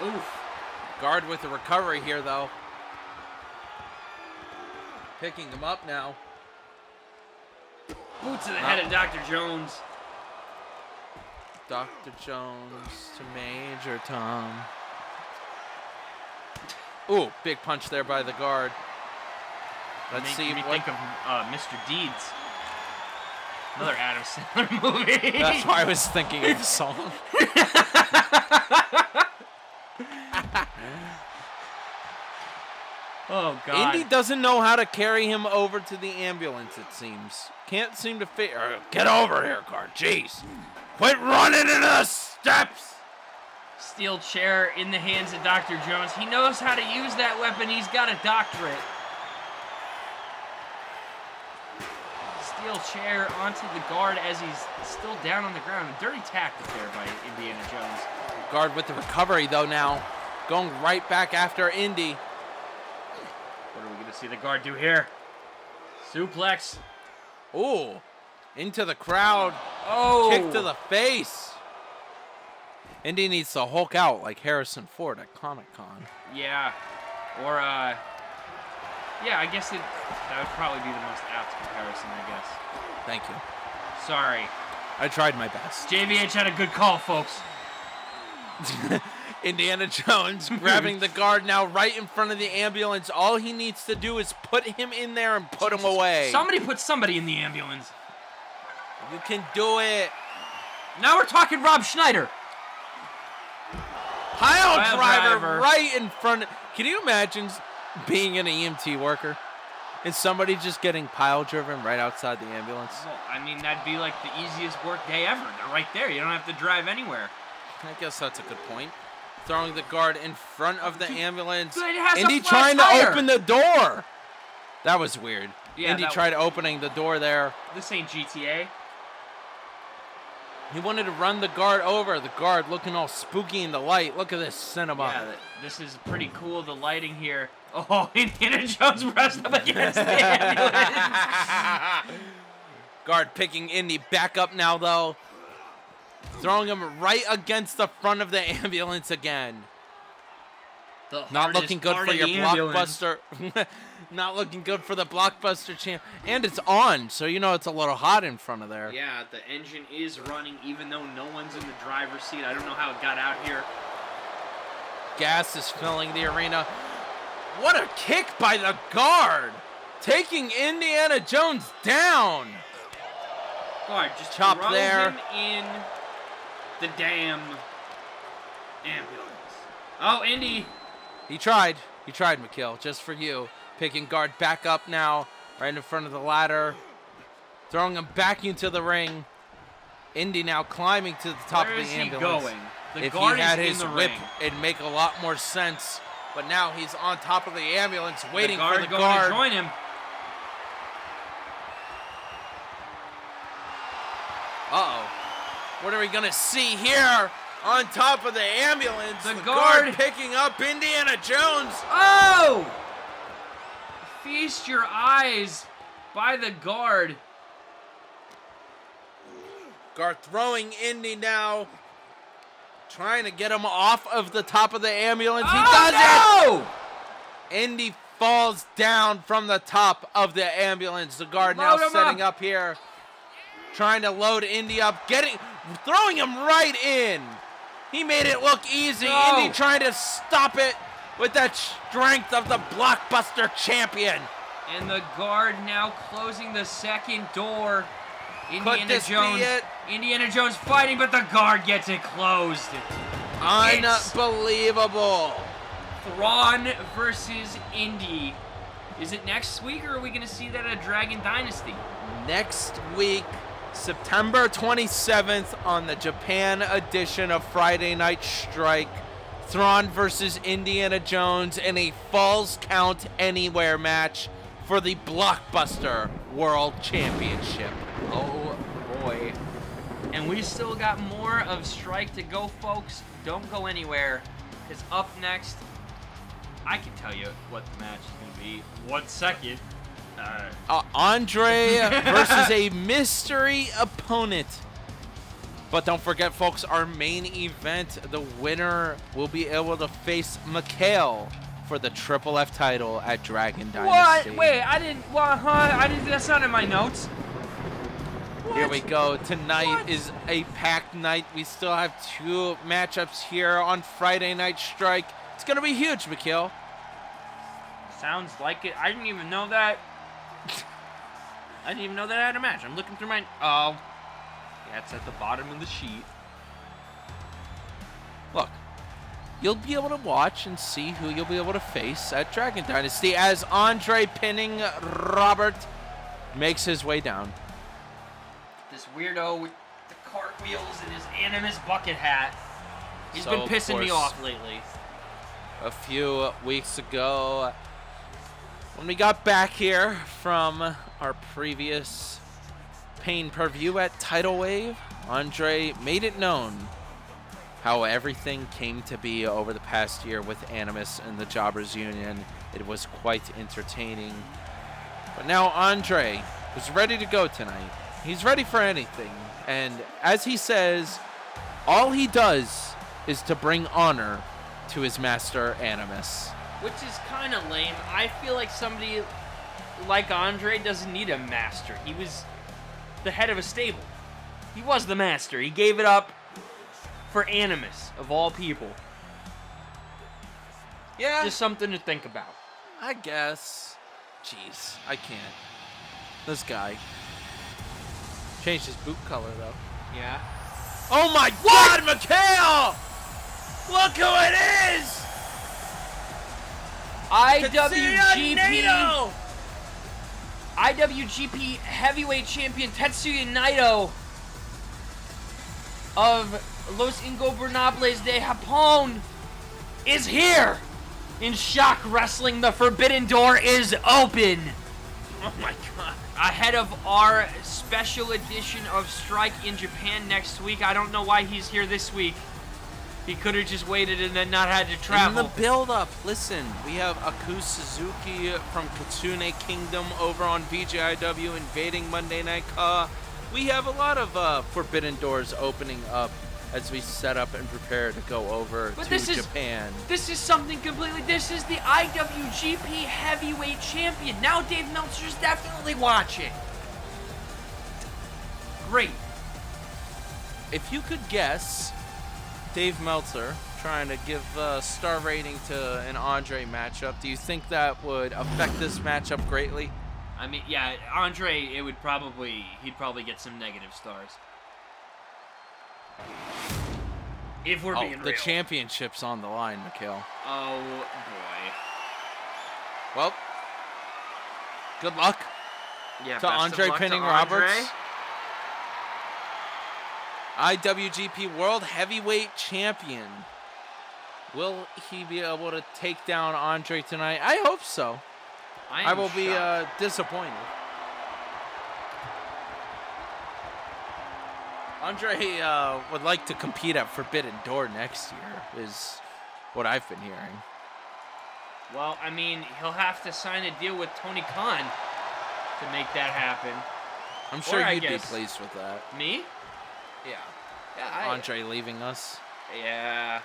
Oof. Guard with the recovery here, though. Picking him up now. Boot to the head of Dr. Jones. Dr. Jones to Major Tom. Ooh, big punch there by the guard. Let's see what... think of Mr. Deeds. Another Adam Sandler movie. That's why I was thinking of the song. Oh, God. Indy doesn't know how to carry him over to the ambulance, it seems. Can't seem to fit. Get over here, guard. Jeez. Quit running into the steps. Steel chair in the hands of Dr. Jones. He knows how to use that weapon. He's got a doctorate. Steel chair onto the guard as he's still down on the ground. A dirty tactic there by Indiana Jones. Guard with the recovery, though, now. Going right back after Indy. What are we going to see the guard do here? Suplex. Ooh. Into the crowd. Oh! Kick to the face. Indy needs to Hulk out like Harrison Ford at Comic-Con. Yeah. Or, yeah, I guess that would probably be the most apt comparison, I guess. Thank you. Sorry. I tried my best. JVH had a good call, folks. Indiana Jones grabbing the guard now right in front of the ambulance. All he needs to do is put him in there and put him away. Somebody put somebody in the ambulance. You can do it. Now we're talking Rob Schneider. Pile driver right in front. Can you imagine being an EMT worker and somebody just getting pile driven right outside the ambulance? Well, I mean, that'd be like the easiest work day ever. They're right there. You don't have to drive anywhere. I guess that's a good point. Throwing the guard in front of the ambulance. But it has Indy a flat trying tire. to open the door. That was weird. Yeah, Indy tried opening the door there. This ain't GTA. He wanted to run the guard over. The guard looking all spooky in the light. Look at this cinema. Yeah, this is pretty cool, the lighting here. Oh, Indiana Jones pressed up against the ambulance. Guard picking Indy back up now, though. Throwing him right against the front of the ambulance again. Not looking good for your blockbuster. Not looking good for the blockbuster champ. And it's on, so you know it's a little hot in front of there. Yeah, the engine is running even though no one's in the driver's seat. I don't know how it got out here. Gas is filling the arena. What a kick by the guard. Taking Indiana Jones down. Guard, just Chop throw there. him in the damn ambulance. Oh, Indy. He tried, McKill, just for you. Picking guard back up now, right in front of the ladder. Throwing him back into the ring. Indy now climbing to the top Where of the is he ambulance. going? The If he guard had is his in the whip, ring. it'd make a lot more sense. But now he's on top of the ambulance, waiting for the going guard. to join him. Uh-oh. What are we going to see here on top of the ambulance? The guard guard picking up Indiana Jones. Oh! Feast your eyes by the guard. Guard throwing Indy now. Trying to get him off of the top of the ambulance. He does it! Indy falls down from the top of the ambulance. The guard now setting up here. Trying to load Indy up. Throwing him right in. He made it look easy. No. Indy trying to stop it with that strength of the blockbuster champion. And the guard now closing the second door. Could this be it? Indiana Jones fighting, but the guard gets it closed. Unbelievable. Thrawn versus Indy. Is it next week, or are we going to see that at Dragon Dynasty? Next week, September 27th, on the Japan edition of Friday Night Strike. Thrawn versus Indiana Jones in a Falls Count Anywhere match for the Blockbuster World Championship. Oh boy. And we still got more of Strike to go, folks. Don't go anywhere, because up next, I can tell you what the match is going to be. 1 second. Andre versus a mystery opponent. But don't forget, folks, our main event, the winner will be able to face Mikhail for the Triple F title at Dragon Dynasty. What? Wait, I didn't. What? Huh? That's not in my notes. What? Here we go. Tonight is a packed night. We still have 2 matchups here on Friday Night Strike. It's going to be huge, Mikhail. Sounds like it. I didn't even know that. I didn't even know that I had a match. I'm looking through my. Oh. Yeah, it's at the bottom of the sheet. Look, you'll be able to watch and see who you'll be able to face at Dragon Dynasty as Andre pinning Robert makes his way down. This weirdo with the cartwheels and his Animus bucket hat. He's So, been of pissing me course, off lately. A few weeks ago, when we got back here from our previous Pain per view at Tidal Wave, Andre made it known how everything came to be over the past year with Animus and the Jobbers Union. It was quite entertaining. But now Andre is ready to go tonight. He's ready for anything. And as he says, all he does is to bring honor to his master Animus. Which is kind of lame. I feel like somebody like Andre doesn't need a master. He was the head of a stable. He was the master. He gave it up for Animus, of all people. Yeah. Just something to think about. I guess. Jeez, I can't. This guy. Changed his boot color, though. Yeah. Oh my God, Mikhail! Look who it is! IWGP Heavyweight Champion Tetsuya Naito of Los Ingobernables de Japón is here! In ShockWrestling, the Forbidden Door is open! Oh my God. Ahead of our special edition of Strike in Japan next week. I don't know why he's here this week. He could have just waited and then not had to travel. In the build-up, listen, we have Aku Suzuki from Kitsune Kingdom over on VJIW invading Monday Night Raw. We have a lot of Forbidden Doors opening up as we set up and prepare to go over to Japan. This is something completely. This is the IWGP Heavyweight Champion. Now Dave Meltzer's definitely watching. Great. If you could guess, Dave Meltzer trying to give a star rating to an Andre matchup, do you think that would affect this matchup greatly? I mean, yeah, Andre, he'd probably get some negative stars. If we're being real. The championship's on the line, Mikhail. Oh, boy. Well, good luck Yeah, to Andre pinning Roberts. IWGP World Heavyweight Champion. Will he be able to take down Andre tonight? I hope so. I will be disappointed. Andre would like to compete at Forbidden Door next year, is what I've been hearing. Well, I mean, he'll have to sign a deal with Tony Khan to make that happen. I'm sure you'd be pleased with that. Me? Yeah. Andre leaving us. Yeah.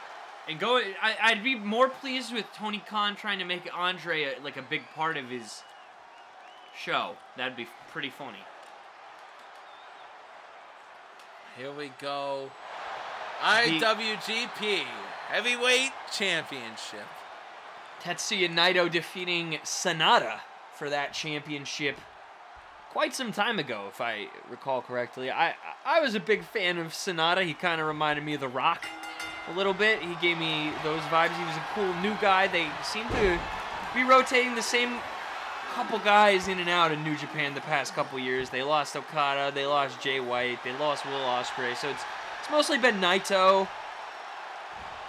And I'd be more pleased with Tony Khan trying to make Andre a big part of his show. That'd be pretty funny. Here we go. IWGP Heavyweight Championship. Tetsuya Naito defeating Sonata for that championship quite some time ago, if I recall correctly. I was a big fan of Sonata. He kind of reminded me of The Rock a little bit. He gave me those vibes. He was a cool new guy. They seem to be rotating the same couple guys in and out in New Japan the past couple years. They lost Okada, they lost Jay White, they lost Will Ospreay. So it's mostly been Naito,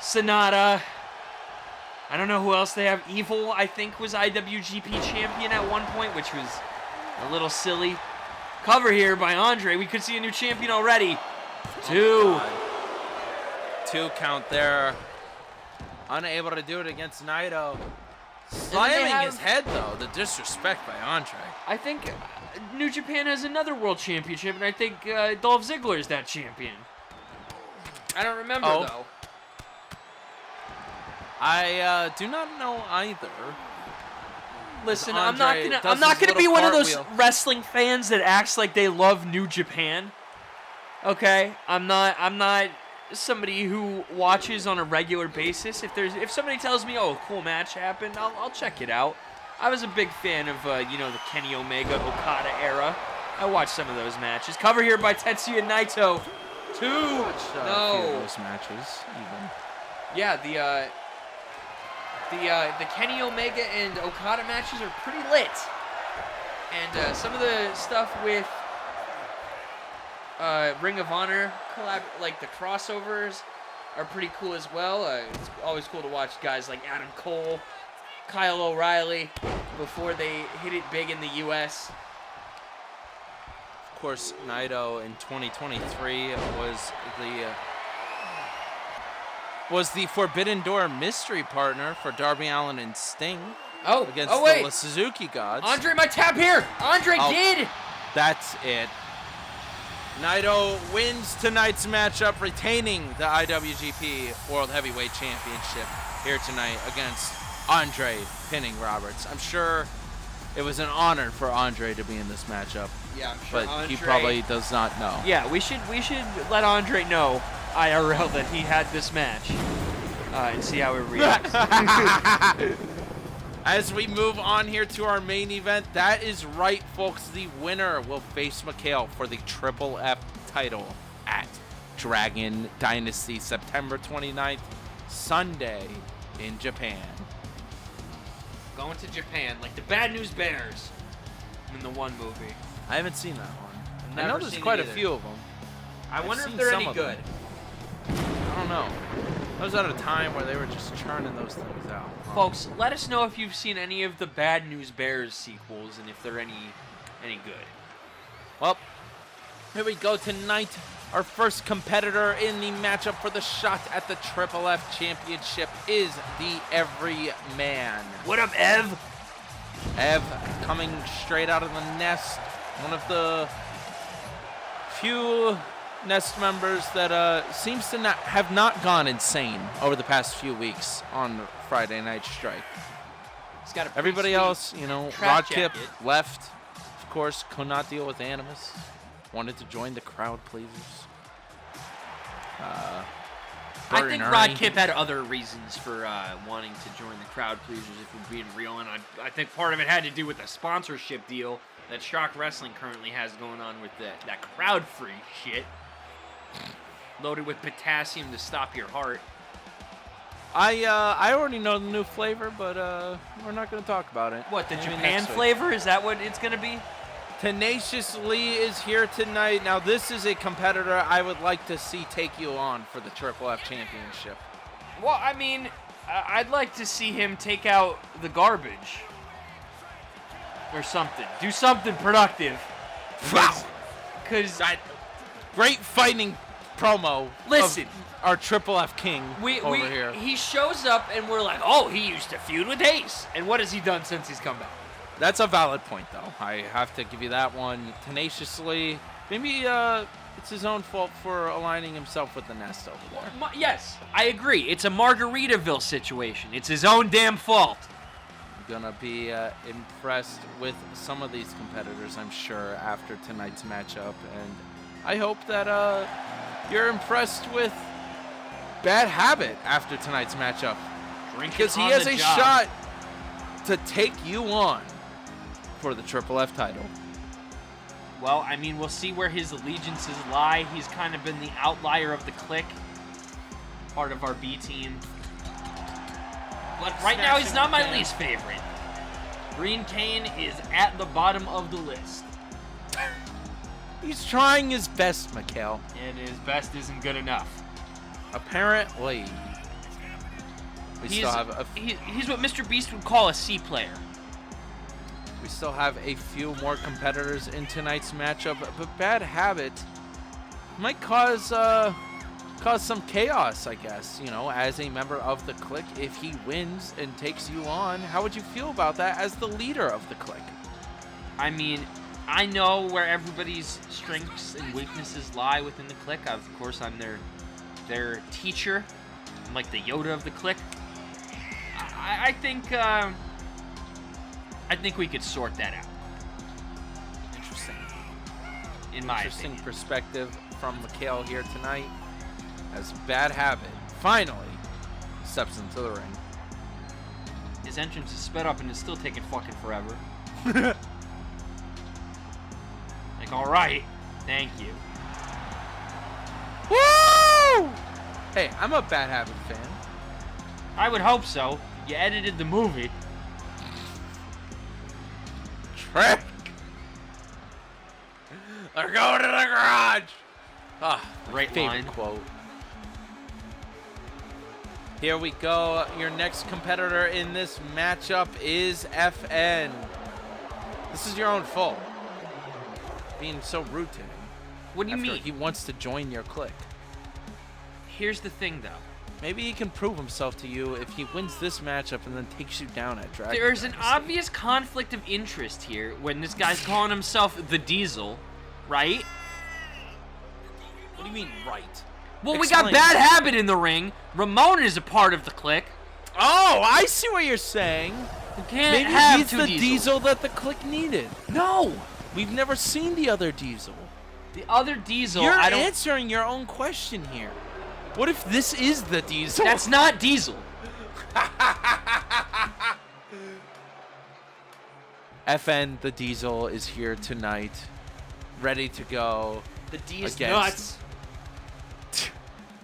Sonata. I don't know who else they have. Evil, I think, was IWGP champion at one point, which was a little silly. Cover here by Andre. We could see a new champion already. Two count there. Unable to do it against Naito. Slamming his head, though. The disrespect by Andre. I think New Japan has another world championship, and I think Dolph Ziggler is that champion. I don't remember, though. I do not know either. Listen, I'm not gonna be one of those wrestling fans that acts like they love New Japan. Okay, I'm not somebody who watches on a regular basis. If somebody tells me, "Oh, a cool match happened," I'll check it out. I was a big fan of the Kenny Omega Okada era. I watched some of those matches. Cover here by Tetsuya Naito. A few of those matches, even. Yeah, the Kenny Omega and Okada matches are pretty lit. And some of the stuff with Ring of Honor collab, like the crossovers, are pretty cool as well. It's always cool to watch guys like Adam Cole, Kyle O'Reilly before they hit it big in the U.S. Of course, Naito in 2023 was the Forbidden Door mystery partner for Darby Allin and Sting against the Suzuki Gods. Andre might tap here. Andre did. That's it. Naito wins tonight's matchup, retaining the IWGP World Heavyweight Championship here tonight against Andre Pinning Roberts. I'm sure it was an honor for Andre to be in this matchup. Yeah, I'm sure. But he probably does not know. Yeah, we should let Andre know IRL that he had this match and see how he reacts. As we move on here to our main event, that is right, folks. The winner will face Mikhail for the Triple F title at Dragon Dynasty, September 29th, Sunday in Japan. Going to Japan, like the Bad News Bears in the one movie. I haven't seen that one. I Never know there's seen quite it a either. few of them. I wonder seen if they're some any of them. good. I don't know. I was at a time where they were just churning those things out. Folks, let us know if you've seen any of the Bad News Bears sequels and if they're any good. Well, here we go tonight. Our first competitor in the matchup for the shot at the Triple F Championship is the Everyman. What up, Ev? Ev coming straight out of the nest. One of the few nest members that seems to have not gone insane over the past few weeks on Friday Night Strike. He's got a pretty Everybody sweet else, you know, trap Rodkip jacket. left. Of course, could not deal with Animus. Wanted to join the crowd pleasers. I think Ernie. Rod Kip had other reasons for wanting to join the crowd pleasers, if we're being real, and I think part of it had to do with the sponsorship deal that ShockWrestling currently has going on with that crowd-free shit, loaded with potassium to stop your heart. I already know the new flavor, but we're not going to talk about it. What, the Maybe Japan next week. flavor? Is that what it's going to be? Tenacious Lee is here tonight. Now, this is a competitor I would like to see take you on for the Triple F Championship. Well, I mean, I'd like to see him take out the garbage. Or something. Do something productive. Wow! Because Great fighting promo. Listen. Of our Triple F King over here. he shows up and we're like, oh, he used to feud with Ace. And what has he done since he's come back? That's a valid point, though. I have to give you that one. Tenaciously, maybe it's his own fault for aligning himself with the nest over there. Yes, I agree. It's a Margaritaville situation. It's his own damn fault. I'm gonna be impressed with some of these competitors, I'm sure, after tonight's matchup, and I hope that you're impressed with Bad Habit after tonight's matchup, because he has a shot to take you on for the Triple F title. Well, I mean, we'll see where his allegiances lie. He's kind of been the outlier of the clique, part of our B team. But right now, he's not my least favorite. Green Kane is at the bottom of the list. He's trying his best, Mikhail. And his best isn't good enough. Apparently. He's what Mr. Beast would call a C player. We still have a few more competitors in tonight's matchup, but Bad Habit might cause some chaos, I guess, you know, as a member of the clique. If he wins and takes you on, how would you feel about that as the leader of the clique? I mean, I know where everybody's strengths and weaknesses lie within the clique. Of course, I'm their teacher. I'm like the Yoda of the clique. I think we could sort that out. Interesting. In my Interesting opinion. perspective from Mikhail here tonight as Bad Habit finally steps into the ring. His entrance is sped up and it's still taking fucking forever. Like, all right, thank you. Woo! Hey, I'm a Bad Habit fan. I would hope so. You edited the movie. Trick! They're going to the garage! Ah, Great favorite line. quote. Here we go. Your next competitor in this matchup is FN. This is your own fault. Being so rude to him. What do you after mean? He wants to join your clique. Here's the thing, though. Maybe he can prove himself to you if he wins this matchup and then takes you down at Dragon. There's an Dynasty. obvious conflict of interest here when this guy's calling himself the Diesel, right? do you mean right? Well, Explain. we got Bad Habit in the ring. Ramon is a part of the Clique. Oh, I see what you're saying. You can't Maybe have he's two the Diesels. Diesel that the Clique needed. No. We've never seen the other Diesel. The other Diesel, You're I don't... answering your own question here. What if this is the Diesel? That's not Diesel. FN, the Diesel, is here tonight, ready to go The D is against nuts.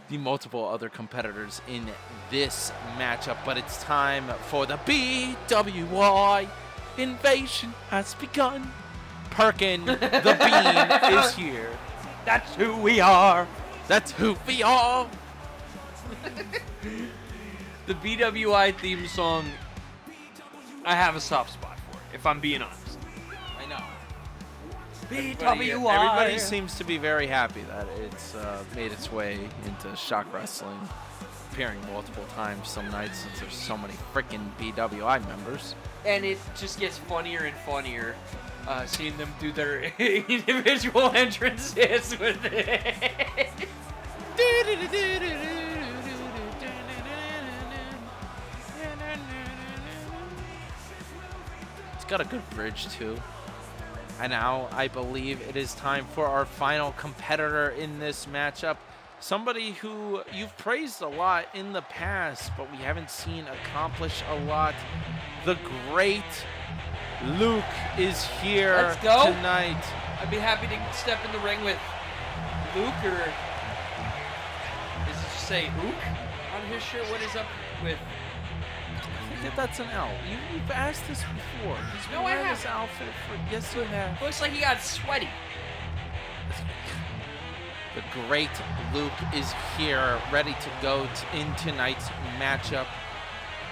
the multiple other competitors in this matchup. But it's time for the BWI invasion has begun. Perkin, the Bean, is here. That's who we are. That's who we are. The BWI theme song, I have a soft spot for it, if I'm being honest. I know. BWI. Everybody seems to be very happy that it's made its way into ShockWrestling, appearing multiple times some nights since there's so many freaking BWI members. And it just gets funnier and funnier seeing them do their individual entrances with it. It's got a good bridge too. And now I believe it is time for our final competitor in this matchup. Somebody who you've praised a lot in the past, but we haven't seen accomplish a lot. The great Luke is here Let's go. tonight. I'd be happy to step in the ring with Luke, or does it just say Ook on his shirt? What is up with? I think that's an L. You've asked this before. He's been No, I wearing this haven't. outfit for... Yes, you have. Looks like he got sweaty. The great Luke is here, ready to go in tonight's matchup.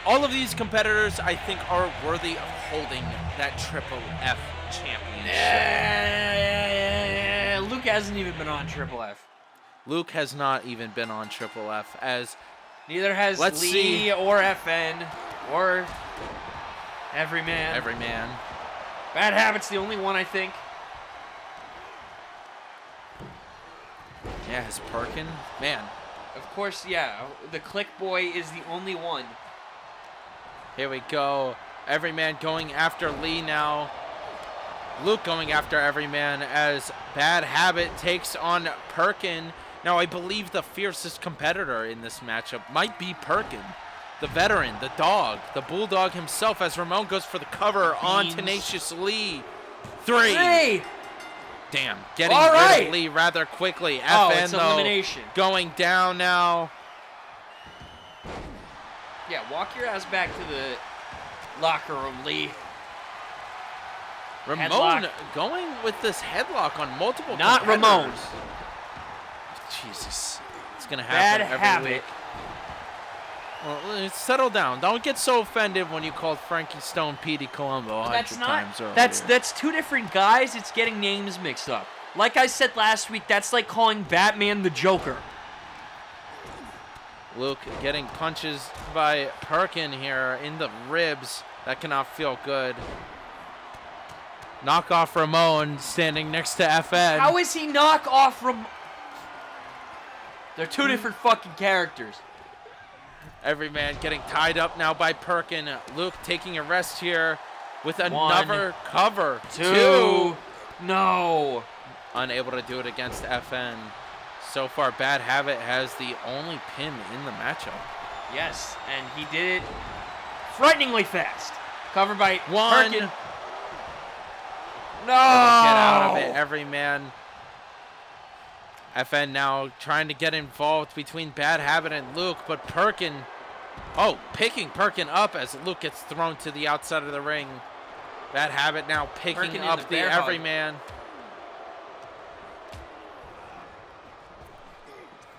All of these competitors, I think, are worthy of holding that Triple F championship. Luke hasn't even been on Triple F. Luke has not even been on Triple F, as Neither has Let's Lee see. or FN or Everyman. Everyman. Bad Habit's the only one, I think. Yeah, his Perkin. Man, Of course, yeah. The Click Boy is the only one. here we go. Everyman going after Lee now. Luke going after Everyman as Bad Habit takes on Perkin. Now, I believe the fiercest competitor in this matchup might be Perkin. The veteran, the dog, the bulldog himself, as Ramon goes for the cover on Beans. Tenacious Lee. Three. Hey! Damn, getting All rid right. of Lee rather quickly. Oh, FN, it's though, elimination. going down now. Yeah, walk your ass back to the locker room, Lee. Ramon Headlock. going with this headlock on multiple Not Ramon. competitors. Jesus. It's going to Bad happen every Habit. week. Well, settle down. Don't get so offended when you called Frankie Stone Petey Colombo 100 That's not. times earlier. That's two different guys. It's getting names mixed up. Like I said last week, that's like calling Batman the Joker. Luke getting punches by Perkin here in the ribs. That cannot feel good. Knock off Ramon standing next to FN. How is he knock off from? They're two different fucking characters. Everyman getting tied up now by Perkin. Luke taking a rest here with another cover. Two. No. Unable to do it against FN. So far, Bad Habit has the only pin in the matchup. Yes, and he did it frighteningly fast. Covered by One. Perkin. No. Get out of it, Everyman. FN now trying to get involved between Bad Habit and Luke, but Perkin, picking Perkin up as Luke gets thrown to the outside of the ring. Bad Habit now picking Perkin in up the the bear hug. Everyman.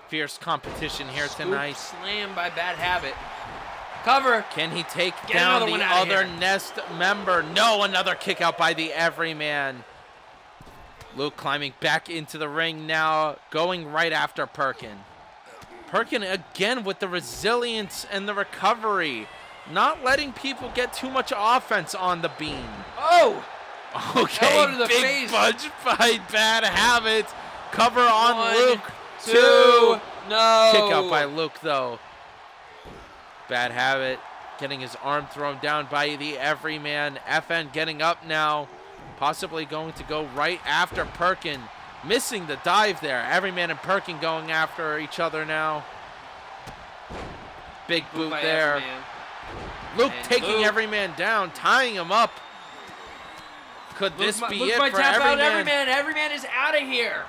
Fierce competition here Scoop tonight. Slam by Bad Habit. Cover. Can he take Get down another the one outta other here. Nest member? No, another kick out by the Everyman. Luke climbing back into the ring now, going right after Perkin. Perkin again with the resilience and the recovery, not letting people get too much offense on the Bean. Oh. Okay, Elbow to the big face. punch by Bad Habit. Cover on One, Luke. 2. No. Kick out by Luke, though. Bad Habit getting his arm thrown down by the Everyman. FN getting up now. Possibly going to go right after Perkin. Missing the dive there. Everyman and Perkin going after each other now. Big boot there. Everyman. Luke And taking Luke. Everyman down, tying him up. Could this be Luke it might for tap out Everyman? Everyman is out of here.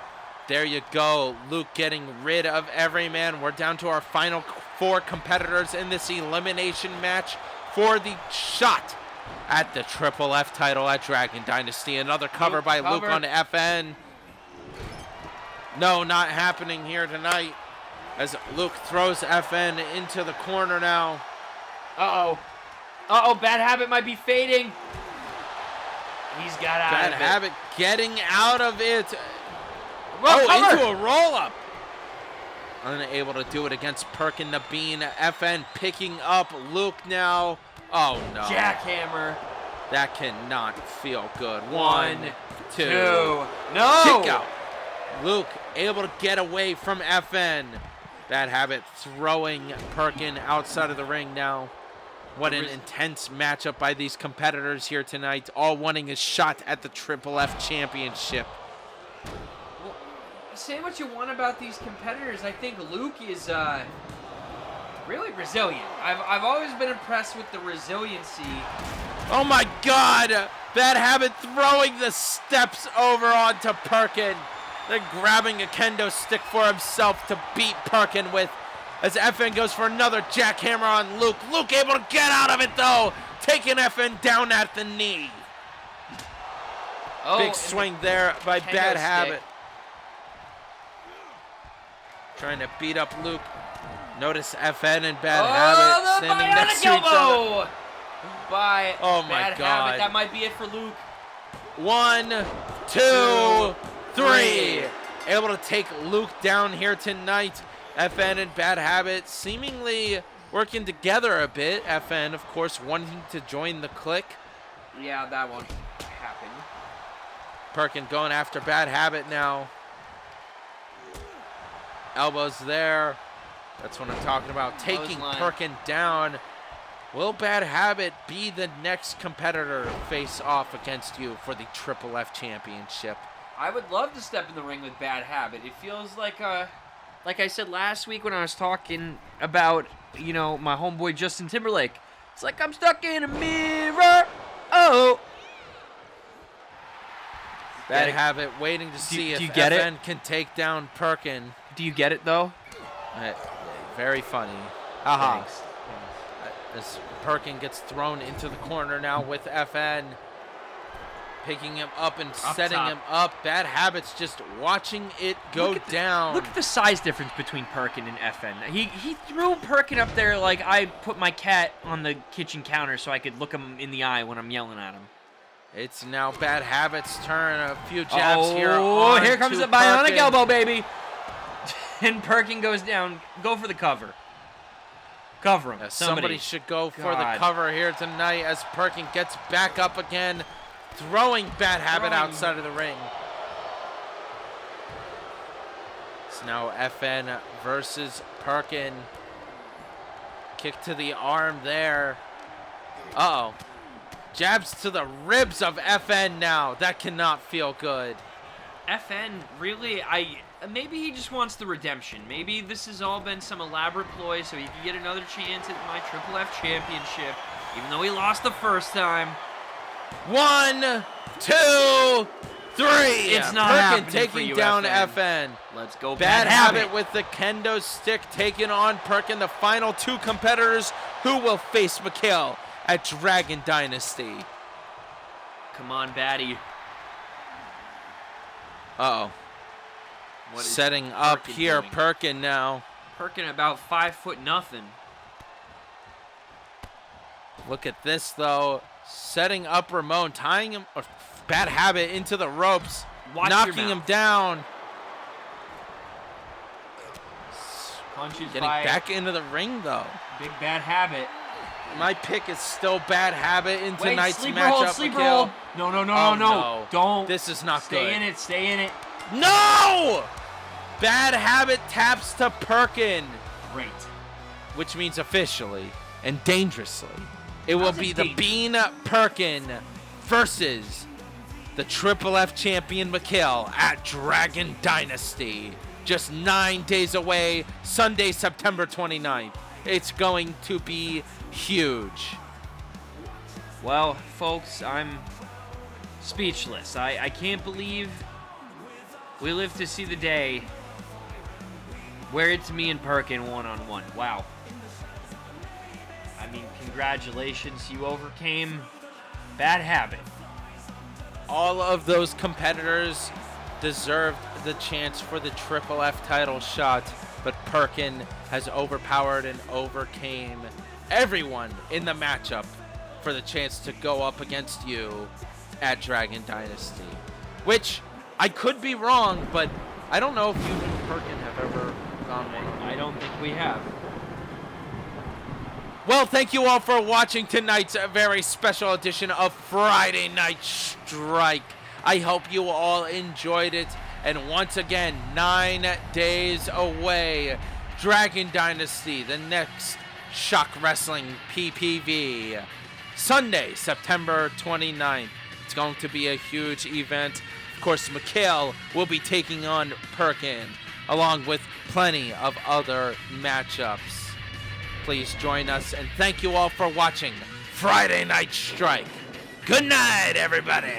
There you go. Luke getting rid of Everyman. We're down to our final 4 competitors in this elimination match for the shot at the Triple F title at Dragon Dynasty. Another cover by Luke on FN. No, not happening here tonight as Luke throws FN into the corner now. Uh-oh. Uh-oh, Bad Habit might be fading. He's got out Bad of Habit getting out of it. Well, cover. Into a roll-up. Unable to do it against Perkin the Bean. FN picking up Luke now. Oh, no. Jackhammer. That cannot feel good. 1, 2. 2. No. Kick out. Luke able to get away from FN. Bad Habit throwing Perkin outside of the ring now. What an intense matchup by these competitors here tonight, all wanting a shot at the Triple F Championship. Well, say what you want about these competitors. I think Luke is really resilient. I've always been impressed with the resiliency. Oh my God! Bad Habit throwing the steps over onto Perkin. Then grabbing a kendo stick for himself to beat Perkin with, as FN goes for another jackhammer on Luke. Luke able to get out of it though, taking FN down at the knee. Oh, big swing there by Bad Habit. Trying to beat up Luke. Notice FN and Bad Habit standing next to each other. By Oh my Bad God. Habit. That might be it for Luke. 1, 2, 3. Able to take Luke down here tonight. FN and Bad Habit seemingly working together a bit. FN, of course, wanting to join the clique. Yeah, that won't happen. Perkin going after Bad Habit now. Elbows there. That's what I'm talking about. Taking Clothesline. Perkin down. Will Bad Habit be the next competitor to face off against you for the Triple F Championship? I would love to step in the ring with Bad Habit. It feels like I said last week when I was talking about, you know, my homeboy Justin Timberlake. It's like I'm stuck in a mirror. Oh. Bad Habit waiting to see if do you get it? FN can take down Perkin. Do you get it though? Very funny. Haha. As Perkin gets thrown into the corner now with FN. Picking him up and setting him up. Bad Habit's just watching it go down. Look at the size difference between Perkin and FN. He threw Perkin up there like I put my cat on the kitchen counter so I could look him in the eye when I'm yelling at him. It's now Bad Habit's turn. A few jabs here. Oh, here comes the bionic Perkin. elbow, baby. And Perkin goes down. Go for the cover. Cover him. Somebody should go for the God. cover here tonight as Perkin gets back up again, throwing Bad Habit outside of the ring. It's now FN versus Perkin. Kick to the arm there. Uh-oh. Jabs to the ribs of FN now. That cannot feel good. FN, really, maybe he just wants the redemption. Maybe this has all been some elaborate ploy so he can get another chance at my Triple F Championship, even though he lost the first time. 1, 2, 3. It's not Perkin happening taking for you, down FN. FN. Let's go, Bad Habit with the kendo stick taking on Perkin. The final 2 competitors who will face McHale at Dragon Dynasty. Come on, Batty. Uh-oh. What is Setting up Perkin here, doing? Perkin now. Perkin about 5'0". Look at this, though. Setting up Ramon, tying him, Bad Habit into the ropes, Watch your knocking him mouth. down. Punches Getting by back into the ring, though. Big Bad Habit. My pick is still Bad Habit in tonight's sleeper matchup. hold, sleeper McHale. hold. No, Oh, no. Don't. This is not Stay good. in it, stay in it. No! Bad Habit taps to Perkin, Great. which means officially and dangerously. It will How's be it the dangerous? Bean Perkin versus the Triple F champion McHale at Dragon Dynasty. Just 9 days away, Sunday, September 29th. It's going to be huge. Well, folks, I'm speechless. I can't believe we live to see the day where it's me and Perkin one-on-one. Wow. I mean, congratulations. You overcame Bad Habit. All of those competitors deserved the chance for the Triple F title shot, but Perkin has overpowered and overcame everyone in the matchup for the chance to go up against you at Dragon Dynasty. Which, I could be wrong, but I don't know if you and Perkin have ever gone one-on-one. I don't think we have. Well, thank you all for watching tonight's very special edition of Friday Night Strike. I hope you all enjoyed it. And once again, 9 days away, Dragon Dynasty, the next ShockWrestling PPV. Sunday, September 29th. It's going to be a huge event. Of course, McHale will be taking on Perkin, along with plenty of other matchups. Please join us, and thank you all for watching Friday Night Strike. Good night, everybody.